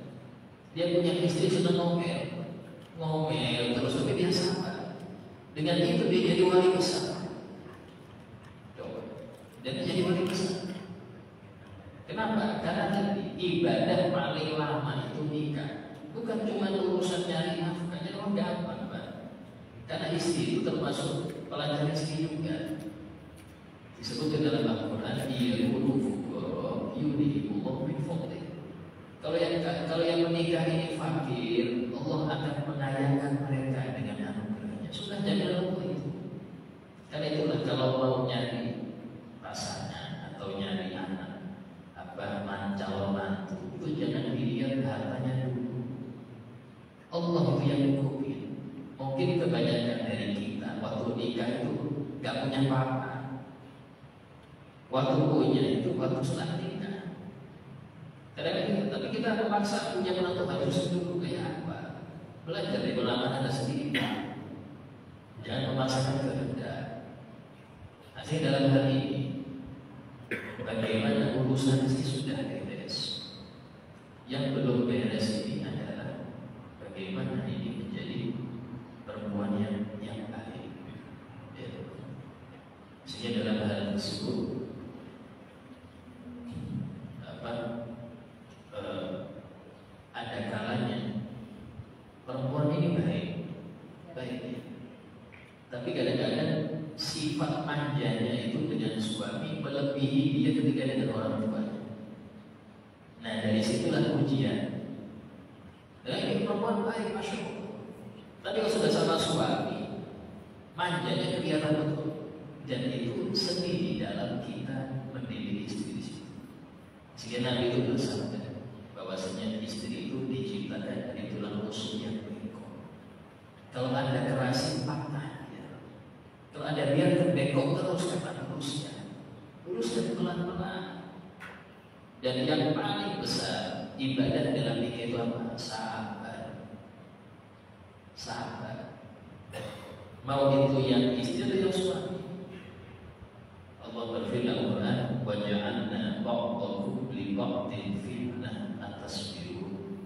Speaker 1: Dia punya istri sudah ngomel terus, tapi dia sabar. Dengan itu dia jadi wali besar. Dan dia jadi wali besar. Kenapa? Karena tadi ibadah paling lama itu nikah. Bukan cuma urusan nyari nafkah, jadi orang gampang, Pak. Karena istri itu termasuk pelajar istri juga. Disebutkan dalam Al-Quran, "Iyyakudu fuqara yudhibullah min fadlih." Kalau yang menikah ini fakir, Allah akan mengayakan mereka dengan anugerahnya. Sudah jadi Allah itu. Karena itulah kalau mau nyari pasangan atau nyari anak, calon mantu, itu jangan dilihat hartanya dulu. Allah itu yang cukupi. Mungkin kebanyakan dari kita waktu nikah itu gak punya apa-apa. Waktu punya itu waktu setelah nikah. Kadang-kadang tapi kita memaksa punya menantu harus dulu kayak apa? Belajar dari pengalaman Anda sendiri. Jangan memaksakan kehendak. Asli dalam hal ini, bagaimana urusan istri sudah beres. Yang belum beres ini adalah bagaimana ini menjadi perempuan yang baik. Ya. Sehingga dalam hal tersebut ada kalanya perempuan ini baik, tapi kadang-kadang sifat manjanya itu dengan suami melebihi dia ketika dengan orang tuanya. Nah dari situlah ujian. Dan ini perempuan baik, masya Allah. Tapi kalau sudah sama suami, manjanya kelihatan betul. Dan itu seni di dalam kita mendidik istri di situ. Sehingga Nabi itu bersabda bahwasanya istri itu diciptakan dari tulang rusuk yang bengkok. Kalau Anda kerasin patah ya. Kalau Anda biarkan bengkok terus kata luruskan pelan-pelan. Dan yang paling besar ibadah dalam nikah itu apa? Sabar. Mau itu yang istri atau yang suami. Allah berfirman Al-Quran, wa ja'alna ba'dakum li ba'din fitnah atasbiru.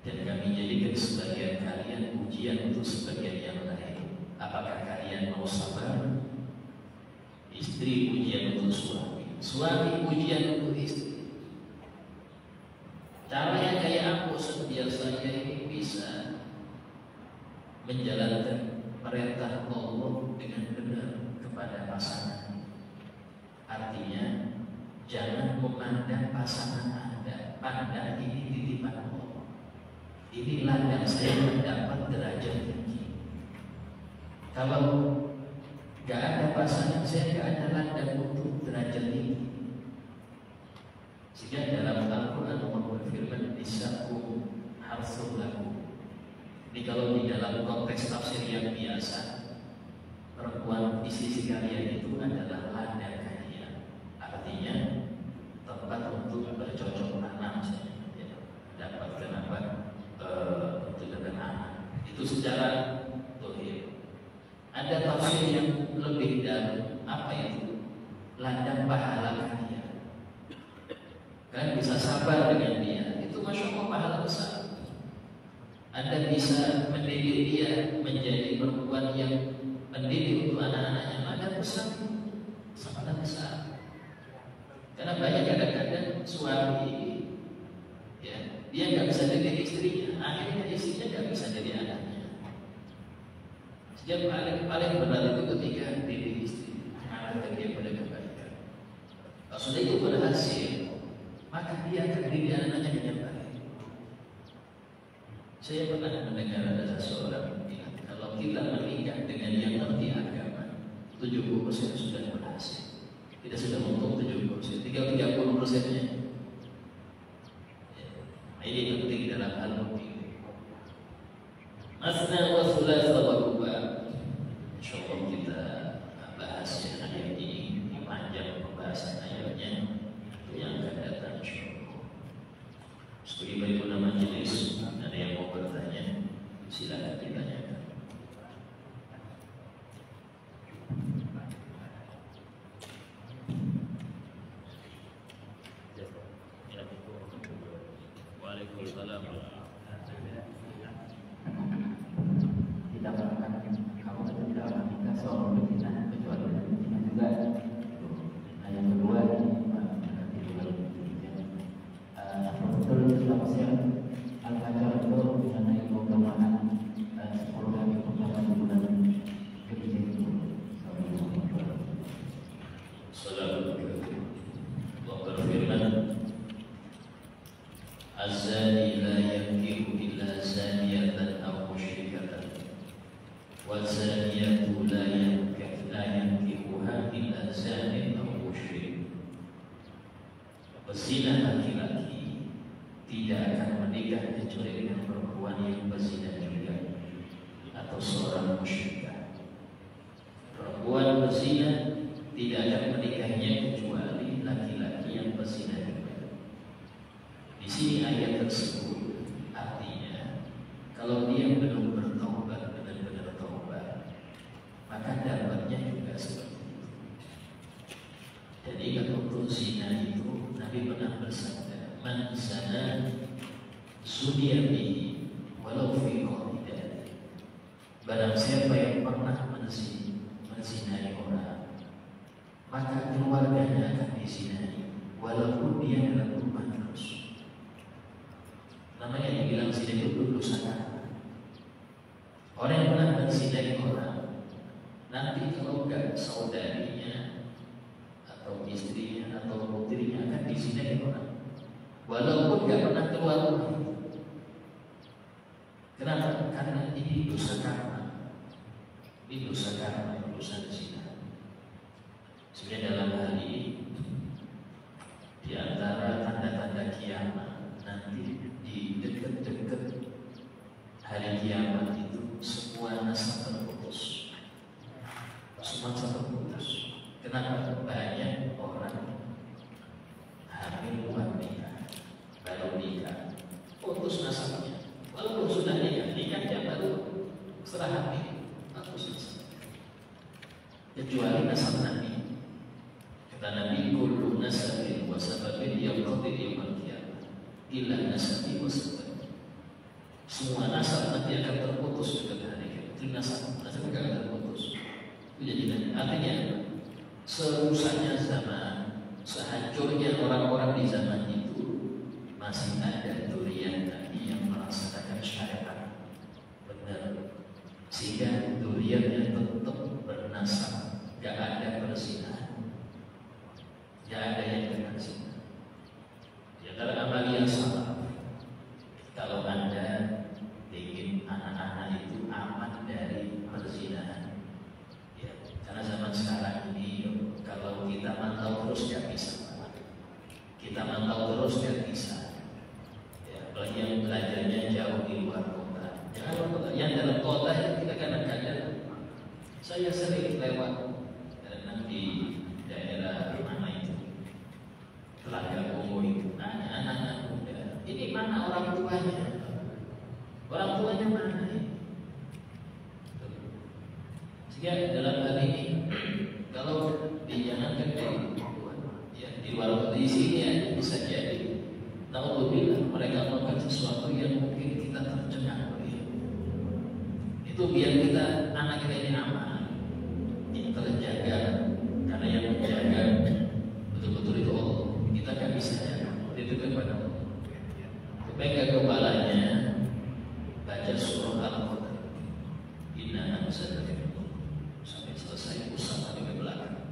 Speaker 1: Dan kami jadikan sebagian kalian ujian untuk sebagian yang lain. Apakah kalian mau sabar? Istri ujian untuk suami ujian untuk istri. Caranya kayak aku biar saya ini bisa menjalankan perintah Allah dengan benar kepada pasangan. Artinya jangan memandang pasangan Anda, pandang ini titipan Allah. Inilah yang saya mendapat derajat tinggi. Kalau gak ada pasangan, saya gak ada ladang untuk derajat tinggi. Sehingga dalam Al-Quran Allah berfirman, nisakum harsul lakum. Jadi kalau di dalam konteks tafsir yang biasa, perempuan di sisi kalian itu adalah ladang kalian. Artinya tempat untuk bercocok tanam saja, ya. Dapatkan apa untuk dengan anak. Itu secara dohir. Ada tafsir yang lebih dalam, apa itu? Ladang pahala kalian. Kalian bisa sabar dengan dia, itu masya Allah pahala besar. Anda bisa mendidik dia menjadi perempuan yang pendidik untuk anak-anaknya, ada besar, sangat besar. Karena banyak kadang-kadang suami, ya, dia nggak bisa didik istrinya, akhirnya istrinya nggak bisa jadi anaknya. Sejak paling benar itu ketika didik istri, mengarahkan dia pada kebaikan. Kalau sudah itu berhasil, maka dia akan didik anaknya dengan baik. Saya pernah mendengar ada seseorang bilang, kalau kita menikah dengan yang ngerti agama, 70% sudah berhasil. Kita sudah untung 70%, tinggal 30%-nya. Ya. Ini penting dalam hal memilih. Masna wa thulatha wa ruba'. Insyaallah kita bahas yang ayat ini, panjang pembahasan ayatnya, itu yang akan datang insyaallah. Sebagai pimpinan majelis, ada yang mau bertanya, silakan ditanyakan. Waalaikumsalam.
Speaker 2: Kita melakukan kamu tidak akan kita soal berzina kecuali berzina juga. Nah yang kedua betul tafsir Al-Hajar itu mengenai keutamaan 10 hari keutamaan bulan Dzulhijjah itu.
Speaker 1: Assalamualaikum. Allah berfirman, Az-zani la yankihu illa zaniyatan aw musyrikatan, wa zaniyatu la yankihuha illa zanin aw musyrik. Pezina laki-laki tidak akan menikah kecuali dengan perempuan yang berzina juga atau seorang musyrikah. Perempuan berzina tidak akan menikahnya kecuali laki-laki yang berzina juga. isi ayat tersebut artinya kalau dia belum bertaubat, benar-benar taubat, maka dapatnya juga seperti itu. Jadi kalau zina itu Nabi pernah bersabda, man zana zunia bihi walau fi qawlidah. Barang siapa yang pernah menzinai orang, maka keluarganya akan dizinai walaupun dia dalam rumah terus. Namanya dibilang zina itu dosa karma. Orang yang pernah menzinai orang, nanti kalau enggak saudarinya atau istrinya atau putrinya akan dizinai orang, walaupun enggak pernah keluar rumah. Kenapa? Karena ini dosa karma. Ini dosa karma, dosa zina. Sebenarnya dalam hal ini di antara tanda-tanda kiamat nanti di dekat-dekat hari kiamat itu semua nasab terputus. Semua terputus. Kenapa? Banyak orang hamil wanita baru nikah, putus nasabnya. Walaupun sudah nikahnya baru setelah hamil, putus nasab. Kecuali nasab Nabi. Kata Nabi, kullu nasabin wa sababin yaqdi yaumil qiyamah illa nasabi wa sabab. Semua nasab nanti akan terputus pada hari kiamat. Itu nasab akan terputus. Itu jadi artinya serusaknya zaman, sehancurnya orang-orang di zaman itu masih ada durian Nabi yang melaksanakan syariat benar, sehingga duriannya tetap bernasab, gak ada perzinahan, gak ada yang kena zina. Di antara amal yang salah, kalau Anda ingin anak-anak itu aman dari perzinahan, ya, karena zaman sekarang ini kalau kita mantau terus gak bisa, kita mantau terus gak bisa. Bagi yang belajarnya jauh di luar kota, jangan luar kota. Yang dalam kota yang kita kadang-kadang saya sering lewat karena di daerah mana itu Telaga Ungu itu, anak-anak muda. Ini mana orang tuanya? Orang tuanya mana ini? Sehingga dalam hal ini kalau dijangankan di luar kota, di sini ya bisa jadi. Naudzubillah mereka melakukan sesuatu yang mungkin kita tercengang oleh itu, biar kita anak kita ini aman, ini terjaga, karena yang menjaga betul-betul itu Allah. Kita kan bisa jaga, itu kepada Allah. Pegang kepalanya, baca surah Al-Qadr, inna anzalnahu sampai selesai usaha di belakang.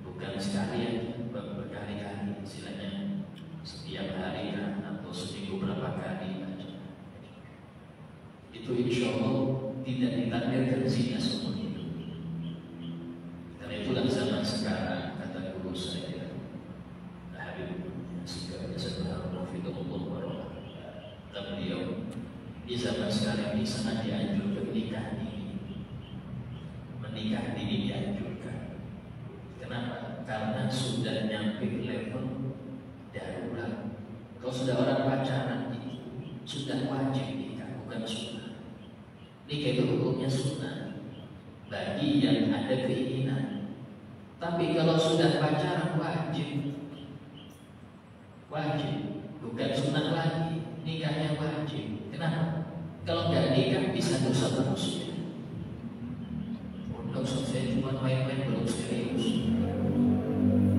Speaker 1: Bukan sekalian berkali-kali, istilahnya setiap hari kan, atau seminggu berapa kali aja. Itu insya Allah tidak ditakdirkan zina seumur hidup. Karena itulah zaman sekarang, kata guru saya Habib Sigara Sadar Rafiqullah Warahmah, kata beliau, di zaman sekarang ini sangat dianjurkan menikah dini dianjurkan. Kenapa? Karena sudah nyampe level darurat. Kalau sudah orang pacaran itu sudah wajib nikah, bukan sunnah. Nikah itu hukumnya sunnah bagi yang ada keinginan. Tapi kalau sudah pacaran wajib, bukan sunnah lagi. Nikahnya wajib. Kenapa? Kalau nggak nikah bisa dosa terus. Untuk saya cuma main-main belum serius.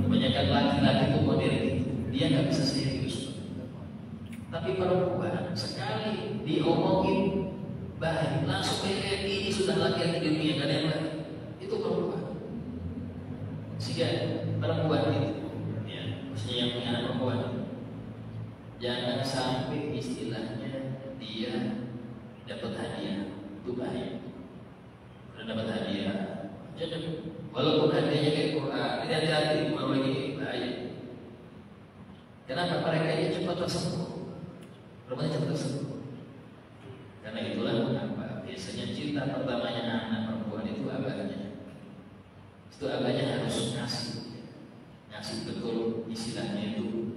Speaker 1: Kebanyakan laki-laki itu modern itu, dia nggak bisa serius. Tapi perempuan sekali diomongin baik, langsung kayak ini sudah laki-laki di dunia, nggak ada yang lain. Itu perempuan. Sehingga perempuan itu, ya, maksudnya yang punya anak perempuan, jangan sampai istilahnya dia dapat hadiah, itu bahaya. Udah dapat hadiah, jadi walaupun hadiahnya kayak Quran, hati-hati kalau lagi bahaya. Kenapa? Mereka ini cepat tersentuh, perempuan cepat tersentuh. Karena itulah mengapa biasanya cinta pertamanya anak perempuan itu abahnya. Itu abahnya harus ngasih betul, istilahnya itu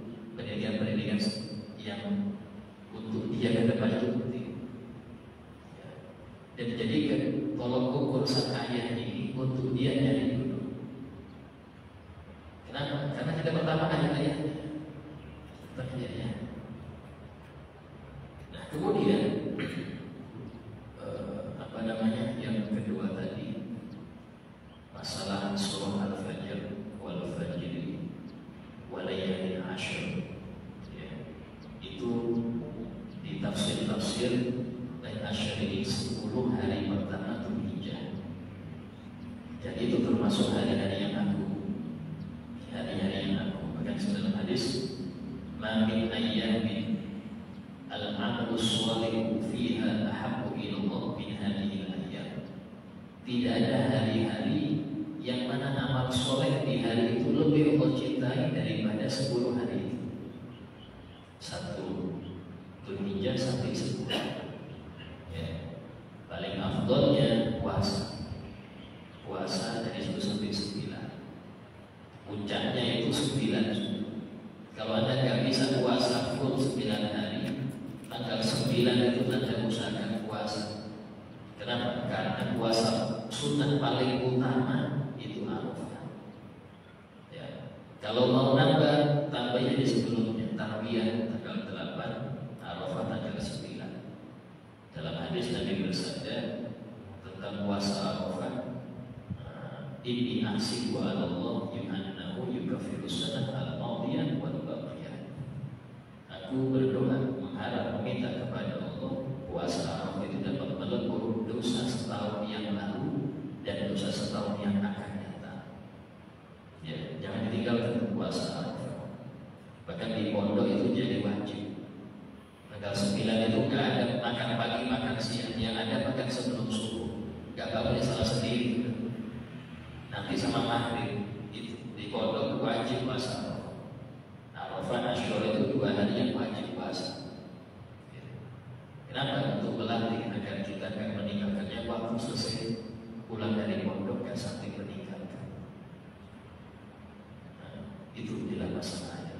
Speaker 1: Kenapa? Karena kita pertama kali ayatnya. Terjadinya. Nah, kemudian apa namanya yang kedua tadi, masalah surah Al-Fajr wal fajri walayalin ashr, ya, itu di tafsir dan ashr ini 10 hari pertama Dzulhijjah. Dan itu termasuk hari-hari yang agung, hari-hari yang agung. Bahkan dalam hadis, ma min ayyamin al-amalu shalihu fiha ahabbu ila Allah min hadhihi al-ayyam. Tidak ada hari-hari yang mana amal soleh di hari itu lebih Allah cintai daripada 10 hari itu. 1 Dzulhijjah sampai 10. Ya. Paling afdolnya puasa. Puasa dari 1 sampai 9. Puncaknya itu 9. Kalau Anda nggak bisa puasa full 9 hari, tanggal 9 itu Anda usahakan puasa. Kenapa? Karena puasa sunnah paling utama itu Arafah. Ya. Kalau mau nambah, tambahnya di sebelumnya. Tarwiyah tanggal 8, Arafah tanggal 9. Dalam hadis Nabi bersabda tentang puasa Arafah, ini ahsibu ala Allah yuhannahu yukaffiru sanah al-madiyah wal baqiyah. Aku berdoa mengharap meminta kepada Allah puasa Arafah itu dapat melebur dosa setahun yang lalu dan dosa setahun yang akan datang. Ya, jangan ditinggalkan puasa Arafah. Bahkan di pondok itu jadi wajib. Tanggal 9 itu nggak ada makan pagi makan siang, yang ada makan sebelum subuh. Nggak boleh salah sendiri. Nanti sama maghrib itu di pondok wajib puasa Arafah. Asyura itu 2 hari yang wajib puasa. Kenapa? Untuk melatih agar kita akan meninggalkannya waktu selesai pulang dari pondok dan sampai meninggalkan. Nah, itu adalah masalahnya.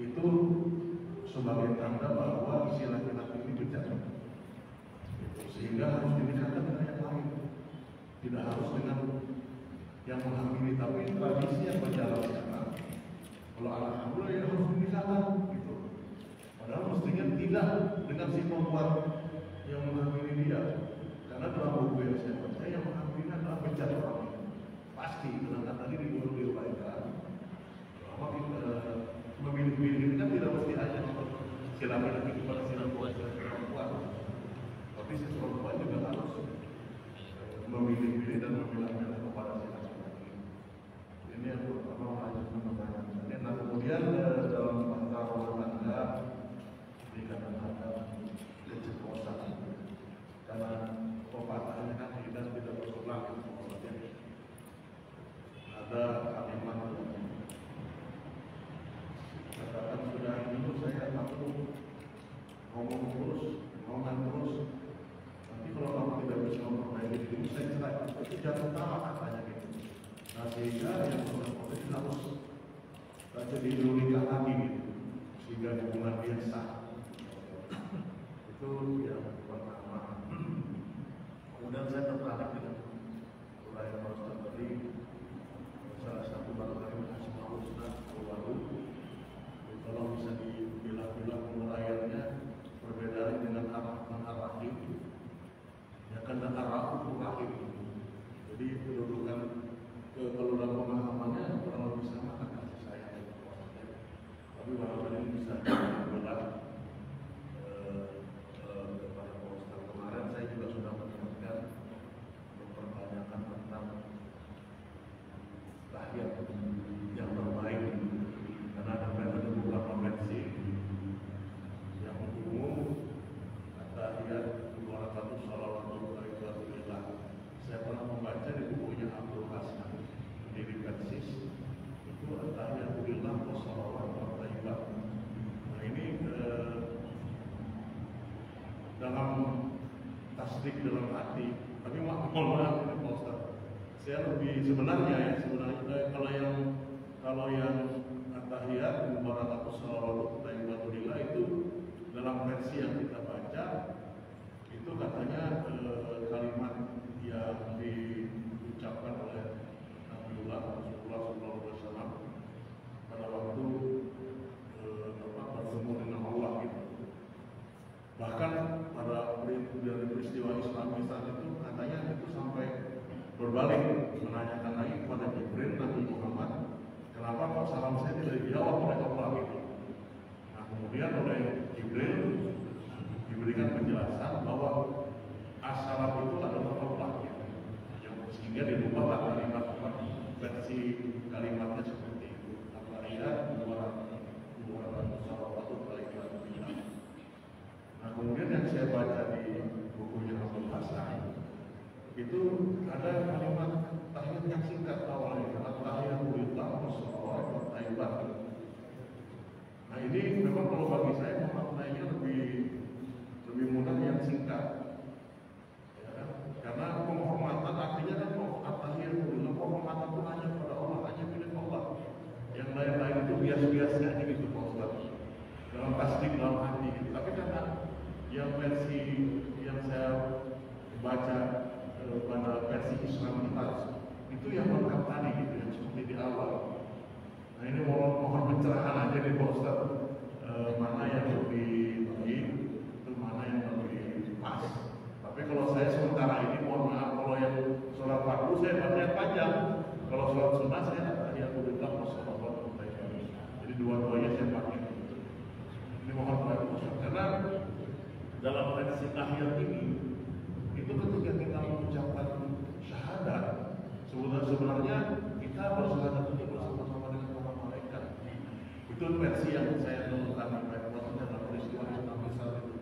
Speaker 3: Itu sebagai tanda bahwa si laki-laki ini bicara, sehingga harus dinikahkan dengan yang lain, tidak harus dengan yang menghamili. Tapi tradisi yang berjalan sekarang, kalau anak hamil ya harus dinikahkan, gitu. Padahal mestinya tidak dengan si perempuan yang menghamili dia, karena dalam buku yang saya baca yang menghamili adalah bicara orang ini. Pasti karena tadi diuraikan bahwa kita memilih-milih kan tidak mesti hanya si laki-laki kepada si perempuan, tapi si perempuan juga harus memilih-milih dan memilah-milah kepada si laki-laki. Ini yang pertama melanjutkan. Nah, kemudian dalam antara rumah tangga dikatakan keceplosan, karena pepatahnya kan kita tidak berulang. Ada kalimat katakan sudah dulu saya takut ngomong terus, nanti kalau kamu tidak bisa memperbaiki diri saya cerai. Itu jatuh utama katanya gitu. Nah, sehingga yang berpotensi harus jadi dulu nikah lagi gitu, sehingga hubungan dia sah. Itu yang pertama. Kemudian saya tertarik dengan uraian Ustaz tadi, salah satu barangkali kasih tahu Ustaz baru. Kalau bisa dibilang-bilang uraiannya berbeda dengan Ar-Rahman Ar-Rahim, ya kan Ar-Rahman Ar-Rahim. Jadi kedudukan kalau dalam pemahamannya kurang lebih sama kan kasih sayang. tasdik dalam hati. Tapi mohon maaf ini Pak Ustaz, saya lebih sebenarnya kalau yang at-tahiyat mubarakatus shalawatut thayyibatulillah itu dalam versi yang kita baca itu katanya kalimat yang diucapkan oleh Nabiullah Rasulullah SAW pada waktu bertemu dengan Allah gitu. Bahkan pada peristiwa Islam saat itu katanya itu sampai berbalik menanyakan lagi kepada Jibril Nabi Muhammad, kenapa kok salam saya tidak dijawab oleh Allah gitu. Nah kemudian oleh Jibril diberikan penjelasan bahwa as-salam itu adalah Allah gitu. Sehingga dirubahlah kalimat versi kalimatnya seperti itu. At-tahiyat Nah kemudian yang saya baca di bukunya Abdul Hasan itu ada kalimat tahiyat yang singkat awalnya, at-tahiyatulillah wassalawatu thayyibat. Nah ini memang kalau bagi saya maknanya lebih mudah yang singkat, ya, karena penghormatan artinya kan at-tahiyatulillah, penghormatan itu hanya kepada Allah, hanya milik Allah. Yang lain-lain itu bias-bias aja gitu Pak Ustaz, dalam tasdik dalam hati gitu. Tapi karena yang versi yang saya baca pada versi Islam kita itu yang lengkap tadi gitu, yang seperti di awal. Nah ini mohon pencerahan aja nih Pak Ustaz, mana yang lebih baik, itu mana yang lebih pas. Tapi kalau saya sementara ini mohon maaf, kalau yang sholat fardu saya baca yang panjang, kalau sholat sunnah saya at-tahiyatulillah wassalawatu thayyibat. Jadi dua-duanya saya pakai. Ini mohon maaf Ustaz, karena dalam versi tahiyat ini itu ketika kita mengucapkan syahadat sebenarnya kita bersyahadat itu bersama-sama dengan para malaikat. Itu versi yang saya temukan dalam peristiwa Islam besar itu.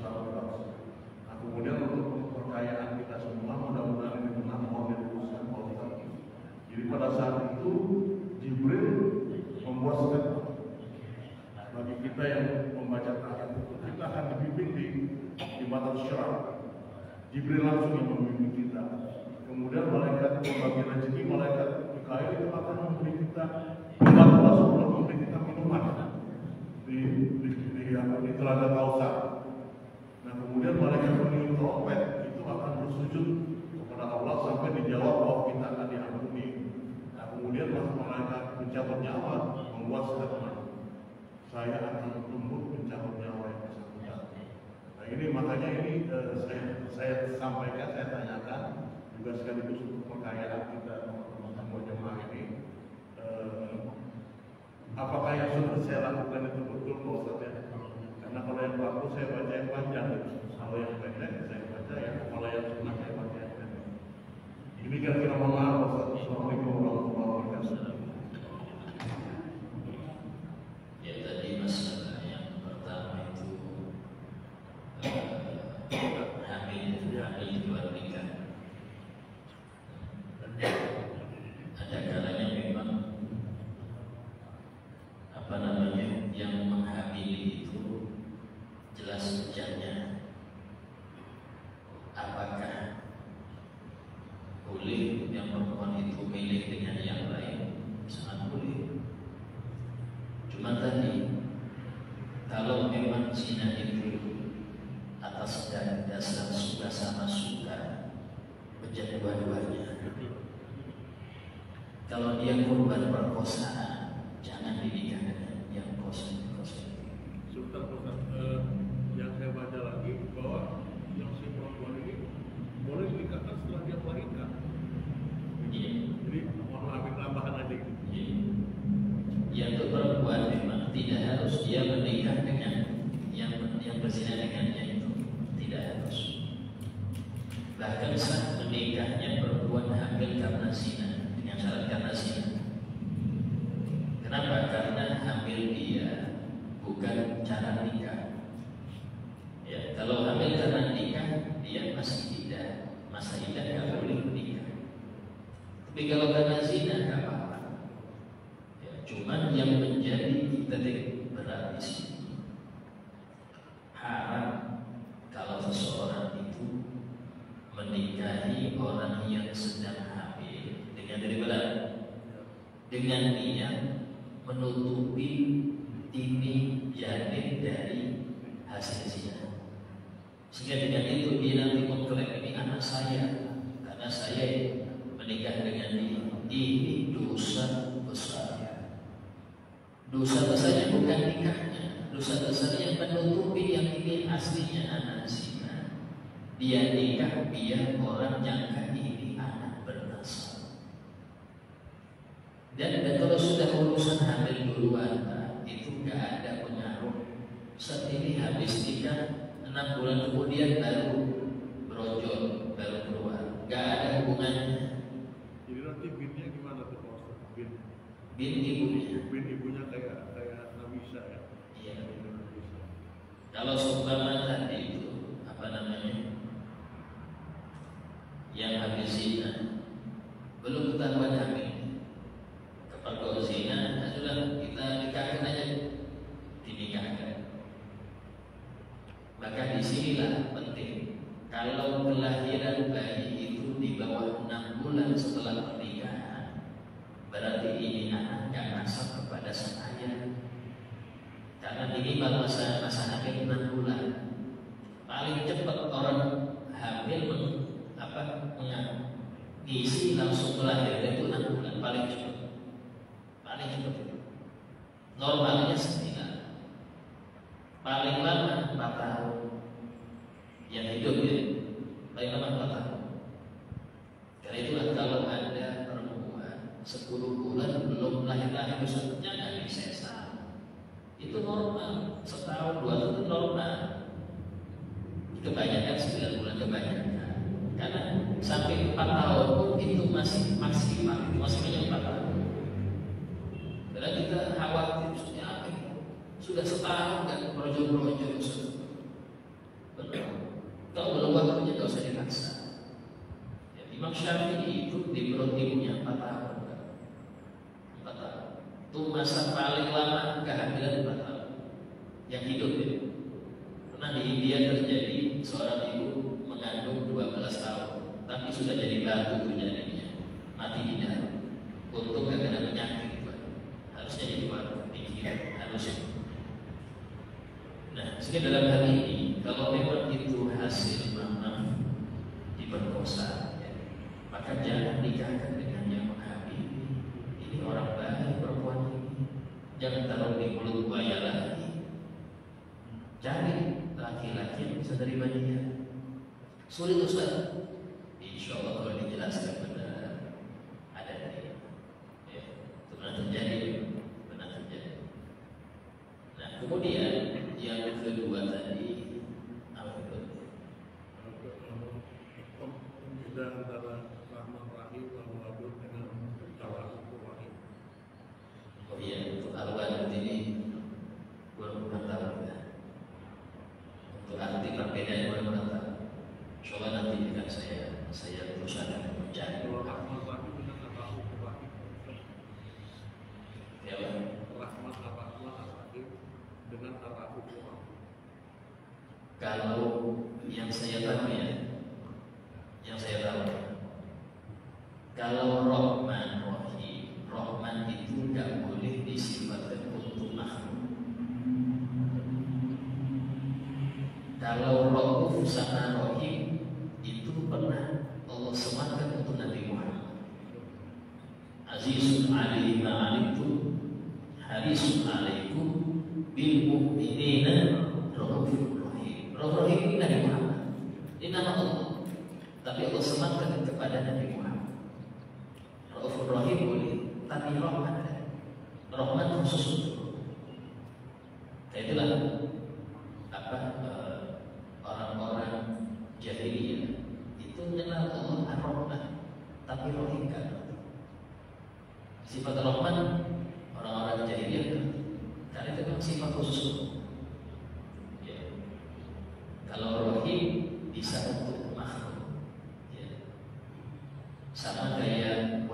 Speaker 3: Nah kemudian untuk perkayaan kita semua mudah-mudahan ini benar mohon dirumuskan Pak Ustaz. Jadi pada saat itu Jibril membuat statement bagi kita yang membaca tahiyat itu, kita akan dibimbing di batas syarat. Jibril langsung yang membimbing kita. Kemudian malaikat pembagi rezeki, malaikat Mikail itu akan memberi kita Rasulullah memberi kita minuman di telaga Kausar. Nah kemudian malaikat peniup trompet itu akan bersujud kepada Allah sampai dijawab bahwa kita akan diampuni. Nah kemudian malaikat pencabut nyawa membuat statement, saya akan lembut mencabut nyawa yang bersangkutan. Nah ini makanya ini saya sampaikan, saya tanyakan juga sekaligus untuk perkayaan kita teman-teman jemaah ini, apakah yang sudah saya lakukan itu betul Pak Ustaz ya? Karena kalau yang bagus saya baca yang panjang, kalau yang pendek saya baca yang, kalau yang sunnah saya baca yang pendek. Ini kira-kira mohon maaf Ustaz. Assalamualaikum warahmatullahi wabarakatuh.
Speaker 1: Ya tadi masalah yang pertama itu hamil di luar nikah. Ada kalanya memang yang menghamili itu jelas hujannya. Apakah boleh yang perempuan itu milih dengan yang lain? Sangat boleh. Cuma tadi kalau memang zina itu atas dasar suka sama suka, menjadi dua-duanya. Kalau dia korban perkosaan, jangan dinikah dengan yang kosa.
Speaker 3: Sultan yang saya baca lagi bahwa yang si perempuan ini boleh dinikahkan setelah dia melahirkan.
Speaker 1: Iya.
Speaker 3: Jadi mohon maaf tambahan aja gitu.
Speaker 1: Iya. Yang untuk perempuan memang tidak harus dia menikah dengan yang berzina dengannya itu, tidak harus. Bahkan saat menikahnya perempuan hamil karena zina, dengan syarat karena zina. Kenapa? Karena hamil dia bukan cara nikah. Ya, kalau hamil karena nikah dia masih tidak, masa idah nggak boleh menikah. Tapi kalau karena zina nggak apa-apa. Ya, cuman yang menjadi kita berat di sini haram kalau seseorang itu menikahi orang yang sedang hamil dengan niat menutupi dini janin dari hasil zina, sehingga dengan itu dia nanti mengklaim ini anak saya karena saya menikah dengan dia. Ini dosa besar. Dosa besarnya bukan nikahnya, dosa besarnya menutupi yang ini aslinya anak zina. Dia nikah biar orang nyangka ini anak bernasab. Dan kalau sudah urusan hamil duluan, itu gak ada pengaruh. Saat ini habis nikah 6 bulan kemudian baru brojol, baru keluar, gak ada hubungannya.
Speaker 3: Jadi nanti binnya gimana tuh Pak Ustaz?
Speaker 1: Bin ibunya.
Speaker 3: Bin ibunya kayak Nabisa ya?
Speaker 1: Iya.
Speaker 3: Nabisa.
Speaker 1: Kalau seumpama tadi itu apa namanya, yang habis zina belum ketahuan hamil, kepergok zina, sudah kita nikahkan aja, dinikahkan. Maka disinilah penting, kalau kelahiran bayi itu di bawah 6 bulan setelah pernikahan, berarti ini anak gak nasab kepada sang ayah. Karena minimal masa hamil 6 bulan. Paling cepat orang hamil ngisi langsung melahirkan itu 6 bulan, paling cepat. Paling cepat itu. Normalnya 9. Paling lama 4 tahun. Yang hidup ya, paling lama 4 tahun. Karena itulah kalau ada perempuan 10 bulan belum lahir-lahir, jangan disesat. Itu normal, setahun 2 tahun itu normal. Kebanyakan 9 bulan kebanyakan. Karena sampai 4 tahun pun itu masih maksimal, masih banyak 4 tahun. Karena kita khawatir sudah setahun kan projo-projo betul. Kalau belum waktunya tidak usah dipaksa. Ya, Imam Syafi'i itu di perut ibunya 4 tahun. 4 tahun. Itu masa paling lama kehamilan 4 tahun. Yang hidup ya. Pernah di India terjadi seorang ibu mengandung 12 tahun, tapi sudah jadi batu tuh janinnya, mati di dalam. Untung gak kena penyakit, harusnya jadi batu pikiran, harusnya. Nah, sehingga dalam hal ini, kalau memang itu hasil mama diperkosa, ya, maka jangan nikahkan dengan yang menghamili. Ini orang baik perempuan ini, jangan taruh di mulut buaya lagi. Cari laki-laki yang bisa terima dia. Sulit Ustaz. Insya Allah kalau dijelaskan benar ada dia. Ya, itu benar terjadi, benar terjadi. Nah, kemudian yang kedua tadi apa itu?
Speaker 3: Beda antara rahmat rahim al-wadud dengan tawakul rahim.
Speaker 1: Oh iya, untuk al-wadud ini kurang tahu ya. Untuk arti perbedaannya kurang tahu. Coba nanti dengan saya berusaha mencari.
Speaker 3: Rahmat rahim dengan tawakul rahim.
Speaker 1: Ya,
Speaker 3: Rahmat rahim dengan tawakul rahim.
Speaker 1: kalau yang saya tahu ya, kalau Rahman Rahim, Rahman itu tidak boleh disifatkan untuk makhluk. Kalau Rauf sama Rahim itu pernah Allah sematkan untuk Nabi Muhammad. Azizun alaihi ma'alikum harisun alaikum bil mu'minina Raufur Rahim. Raufur Rahim ini Nabi Muhammad, ini nama Allah, tapi Allah sematkan kepada Nabi Muhammad. Raufur Rahim boleh, tapi Rahman khusus untuk. Nah, itulah orang-orang jahiliyah itu mengenal Allah Ar-Rahman, tapi Rahim kan. Sifat Rahman orang-orang jahiliyah karena itu memang sifat khusus. Ya. Kalau Rahim bisa untuk makhluk. Ya. Sama kayak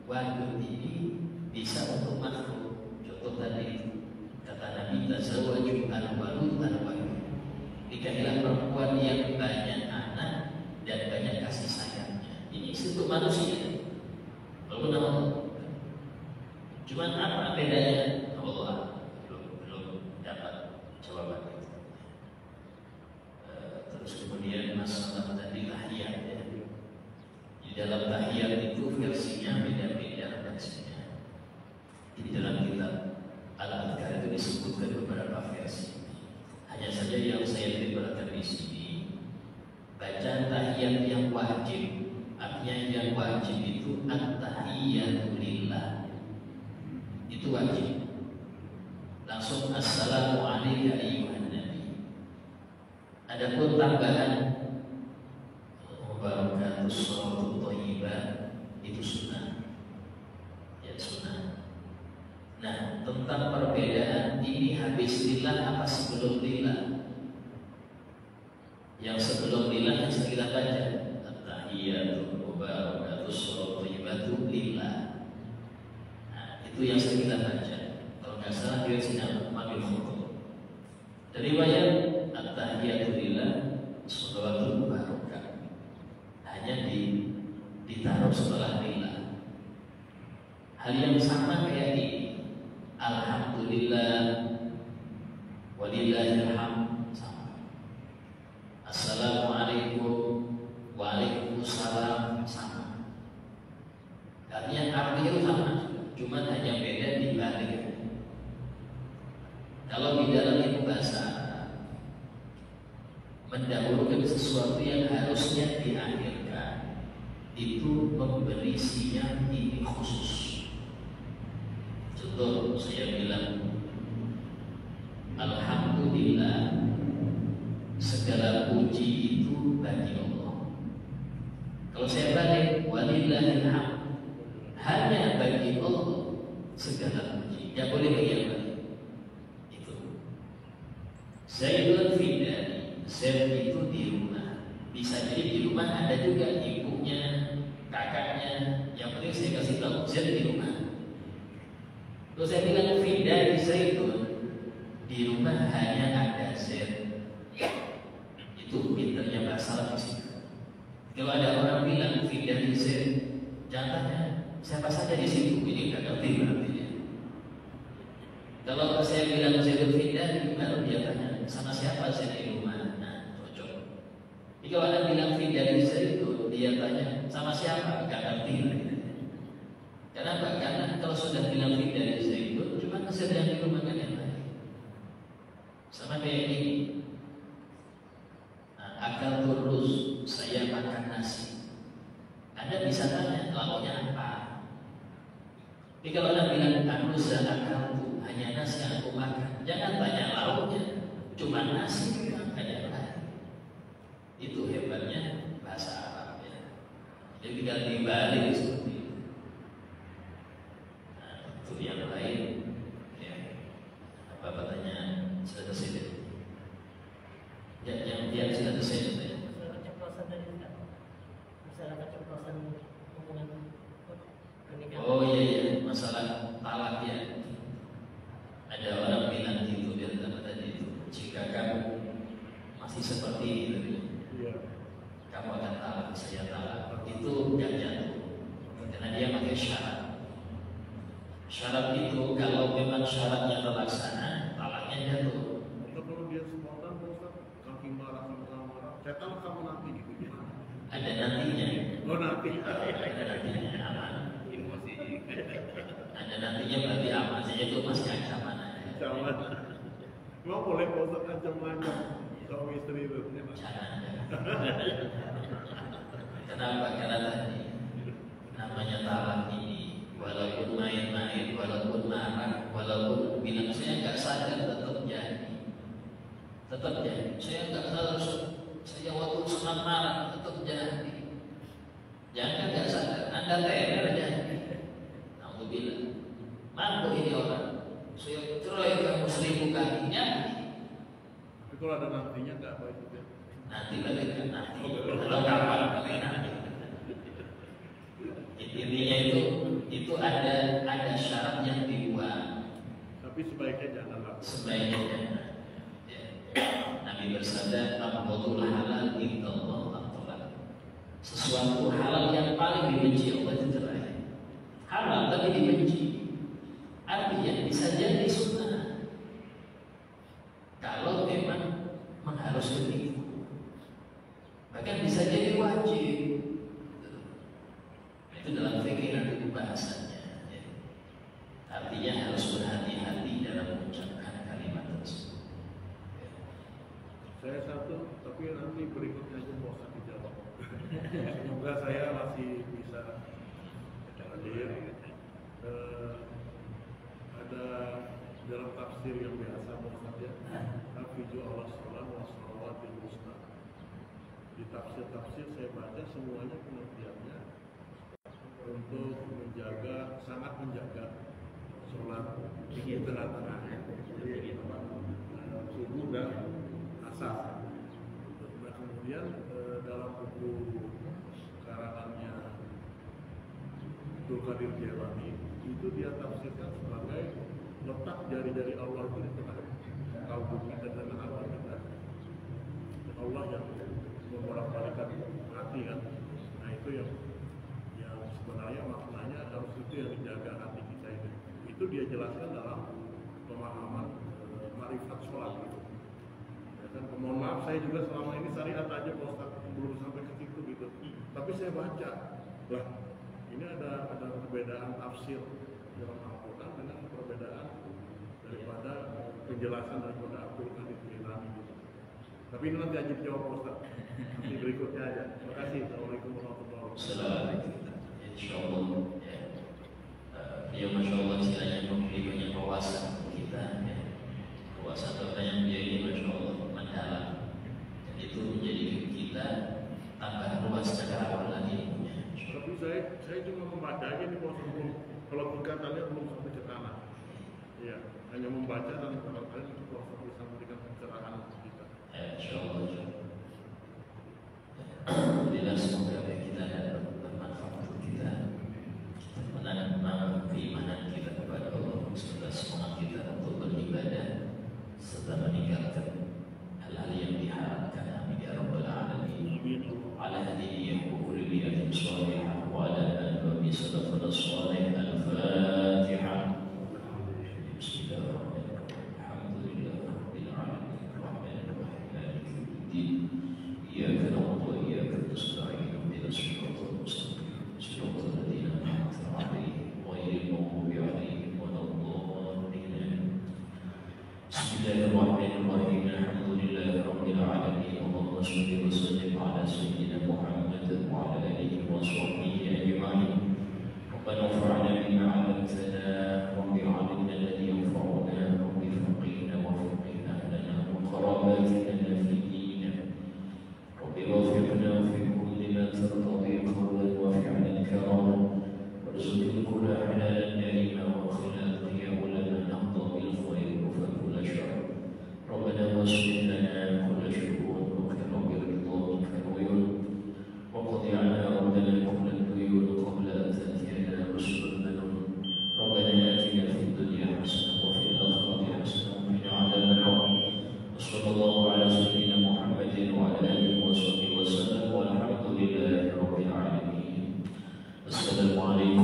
Speaker 1: wadud ini bisa untuk makhluk. Contoh tadi kata Nabi tazawwaju al-walud al-walud. Nikahilah perempuan yang banyak anak dan banyak kasih masalah tadi tahiyat ya. Di dalam tahiyat itu versinya beda-beda versinya. Di dalam kitab Al-Adhkar itu disebutkan beberapa versi. Hanya saja yang saya berikan di sini, baca tahiyat yang wajib. Artinya yang wajib itu at-tahiyyatu lillah. Itu wajib. Langsung assalamu alayka ayyuhan nabi. Adapun tambahan wabarakatuh sholawatut thayyibah itu sunnah. Ya sunnah. Nah, tentang perbedaan ini habis lillah apa sebelum lillah? Yang sebelum lillah yang kita baca at-tahiyyatu wabarakatuh sholawatut thayyibatu lillah. Nah, itu yang kita baca. Kalau nggak salah dia sedang mengambil hukum. Dari riwayat at-tahiyyatu lillah sholawatut barakatuh hanya ditaruh setelah lillah. Hal yang sama kayak ini. Alhamdulillah walillahil hamd sama. Assalamualaikum waalaikumsalam sama. Artinya itu sama, cuma hanya beda di balik. Kalau di dalam ilmu bahasa mendahulukan sesuatu yang harusnya diakhirkan, itu memberi sinyal ini khusus. Contoh saya bilang alhamdulillah, segala puji itu bagi Allah. Kalau saya balik walillahil hamd, hanya bagi Allah segala puji. Tidak boleh bagi yang lain. Itu. Zaidun fidani, Zaid itu di rumah. Bisa jadi di rumah ada juga ibunya, kakaknya. Yang penting saya kasih tahu Zaid di rumah. Terus saya bilang fidani Zaidun, di rumah hanya ada Zaid. Itu pinternya bahasa Arab sih. Kalau ada orang bilang fidani Zaid, jangan tanya siapa saja di situ, ini nggak ngerti artinya. Kalau saya bilang Zaidun fidani, baru dia tanya sama siapa Zaid di rumah. Nah, cocok. Jadi kalau ada bilang fidani Zaidun, dia tanya sama siapa, nggak ngerti lagi. Kenapa? Karena kalau sudah bilang fidani Zaidun, cuma kesediaan di rumah kan yang lain. Sama kayak ini. Nah, akal terus saya makan nasi. Anda bisa tanya lauknya apa. Tapi kalau Anda bilang aku akal tuh hanya nasi yang aku makan, jangan tanya lauknya, cuma nasi kan yang lain. Itu hebatnya bahasa Arab ya. Jadi tinggal dibalik seperti itu. Nah, itu yang lain. Ya. Apa tanya sudah selesai? Yang dia sudah selesai.
Speaker 4: Keceplosan tadi kan, masalah keceplosan hubungan pernikahan.
Speaker 1: Oh iya, masalah talak ya. Ada orang bilang gitu biar apa tadi itu. Jika kamu masih seperti itu, kamu akan talak, saya talak. Itu nggak jatuh, karena dia pakai syarat. Syarat itu kalau memang syaratnya terlaksana, talaknya jatuh.
Speaker 3: Atau kalau dia spontan, kaki marah, saya tahu kamu nanti gitu.
Speaker 1: Ada nantinya.
Speaker 3: Oh nanti.
Speaker 1: Ada nantinya aman.
Speaker 3: Emosi.
Speaker 1: Ada nantinya berarti aman saja, itu masih ancaman.
Speaker 3: Jangan. Cuma boleh bosan ancam-ancam suami istri itu.
Speaker 1: Jangan. Kenapa? Karena tadi namanya talak ini, walaupun main-main, walaupun marah, walaupun bilang saya nggak sadar, tetap jadi. Tetap jadi. Saya nggak sadar, saya waktu senang marah, tetap jadi. Jangan nggak sadar, Anda teler jadi. Kamu bilang, mampu ini orang. Saya cerai kamu 1000 kalinya.
Speaker 3: Tapi kalau ada nantinya nggak baik juga.
Speaker 1: Nanti lagi kan nanti. Kalau kapan lagi nanti. Intinya itu ada syarat yang dibuat.
Speaker 3: Tapi sebaiknya jangan lah.
Speaker 1: Sebaiknya jangan. Ya. Nabi bersabda, "Abghadul halal indallah at-talaq." Sesuatu halal yang paling dibenci Allah itu cerai. Halal tapi dibenci. Artinya bisa jadi sunnah kalau memang mengharuskan itu. Maka
Speaker 3: Saya satu, tapi nanti berikutnya aja mau sakit jawab. Semoga saya masih bisa hadir. Ada dalam tafsir yang biasa Ustaz ya, Hafizu Allah Salam wa Salawatil Wusta. Di tafsir-tafsir saya baca semuanya pengertiannya untuk menjaga, sangat menjaga sholat di tengah-tengah, jadi subuh dan asar. Nah, kemudian dalam buku karangannya Abdul Qadir Jailani itu dia tafsirkan sebagai letak jari-jari Allah itu di tengah kau bumi dan tanah Allah kita. Allah yang membolak-balikan hati kan. Nah itu yang sebenarnya maknanya harus itu yang dijaga hati kita ini. Itu dia jelaskan dalam pemahaman marifat sholat gitu. Ya kan, mohon maaf saya juga selama ini syariat aja Pak Ustaz, belum sampai ke situ gitu. Tapi saya baca, lah ini ada perbedaan tafsir dalam Al-Quran dengan perbedaan daripada penjelasan daripada Abdul Qadir Jailani gitu. Tapi ini nanti aja jawab Pak Ustaz. Nanti berikutnya aja. Terima kasih. Assalamualaikum warahmatullahi wabarakatuh.
Speaker 1: Assalamualaikum. Insyaallah. Ya, masya Allah istilahnya memberi banyak wawasan kita. Ya. Wawasan kita yang menjadi masya Allah mendalam. Dan itu menjadi kita tambah luas cakrawala lagi.
Speaker 3: Tapi saya cuma membaca aja nih Pak Ustaz. Kalau tingkatannya belum sampai ke tanah. Iya, hanya membaca dan barangkali itu Pak Ustaz bisa memberikan pencerahan untuk kita.
Speaker 1: Insyaallah. Alhamdulillah, semoga kita dapat bermanfaat untuk kita, menanam keimanan kita kepada Allah, serta semangat kita untuk beribadah serta meninggalkan hal-hal yang diharapkan. Amin ya rabbal alamin. Ala hadhihi wa kulli bi'atin salihah wa ala alihi salafana salih. Al-Fatihah. Bismillahirrahmanirrahim. Alhamdulillahirabbil alamin. Arrahmanirrahim. Maliki yaumiddin. Iyyaka na'budu wa iyyaka nasta'in. Ihdinas siratal mustaqim. Siratal ladzina an'amta 'alaihim ghairil maghdubi 'alaihim waladdallin. Bismillahirrahmanirrahim. Alhamdulillahirabbil alamin. Allahumma shalli wa sallim ala sayyidina Muhammad wa ala alihi wa sahbihi ajma'in. Rabbana anfa'na bima 'allamtana wa bi'ilmina alladhi yanfa'una wa bi faqihina wa faqihna lana wa qarabatina fi dinina. Rabbi wafiqna fi kulli ma tartadi qawlan wa fi'lan karaman warzuqna kulla halalan karima wa khilaqiyya wa lana nahda bil khair wa kulla syarr. Rabbana wasfir lana kulla syu'un wa qina bi ridwanika al-uyun wa qadi 'anna rabbana kulla al-uyun qabla an ta'tiyana rusulun minhum. Rabbana atina fid dunya hasanah wa fil akhirati hasanah wa qina 'adzaban nar. Sallallahu ala sayyidina Muhammadin wa ala alihi wa sahbihi wa sallam walhamdulillahi rabbil alamin. Assalamualaikum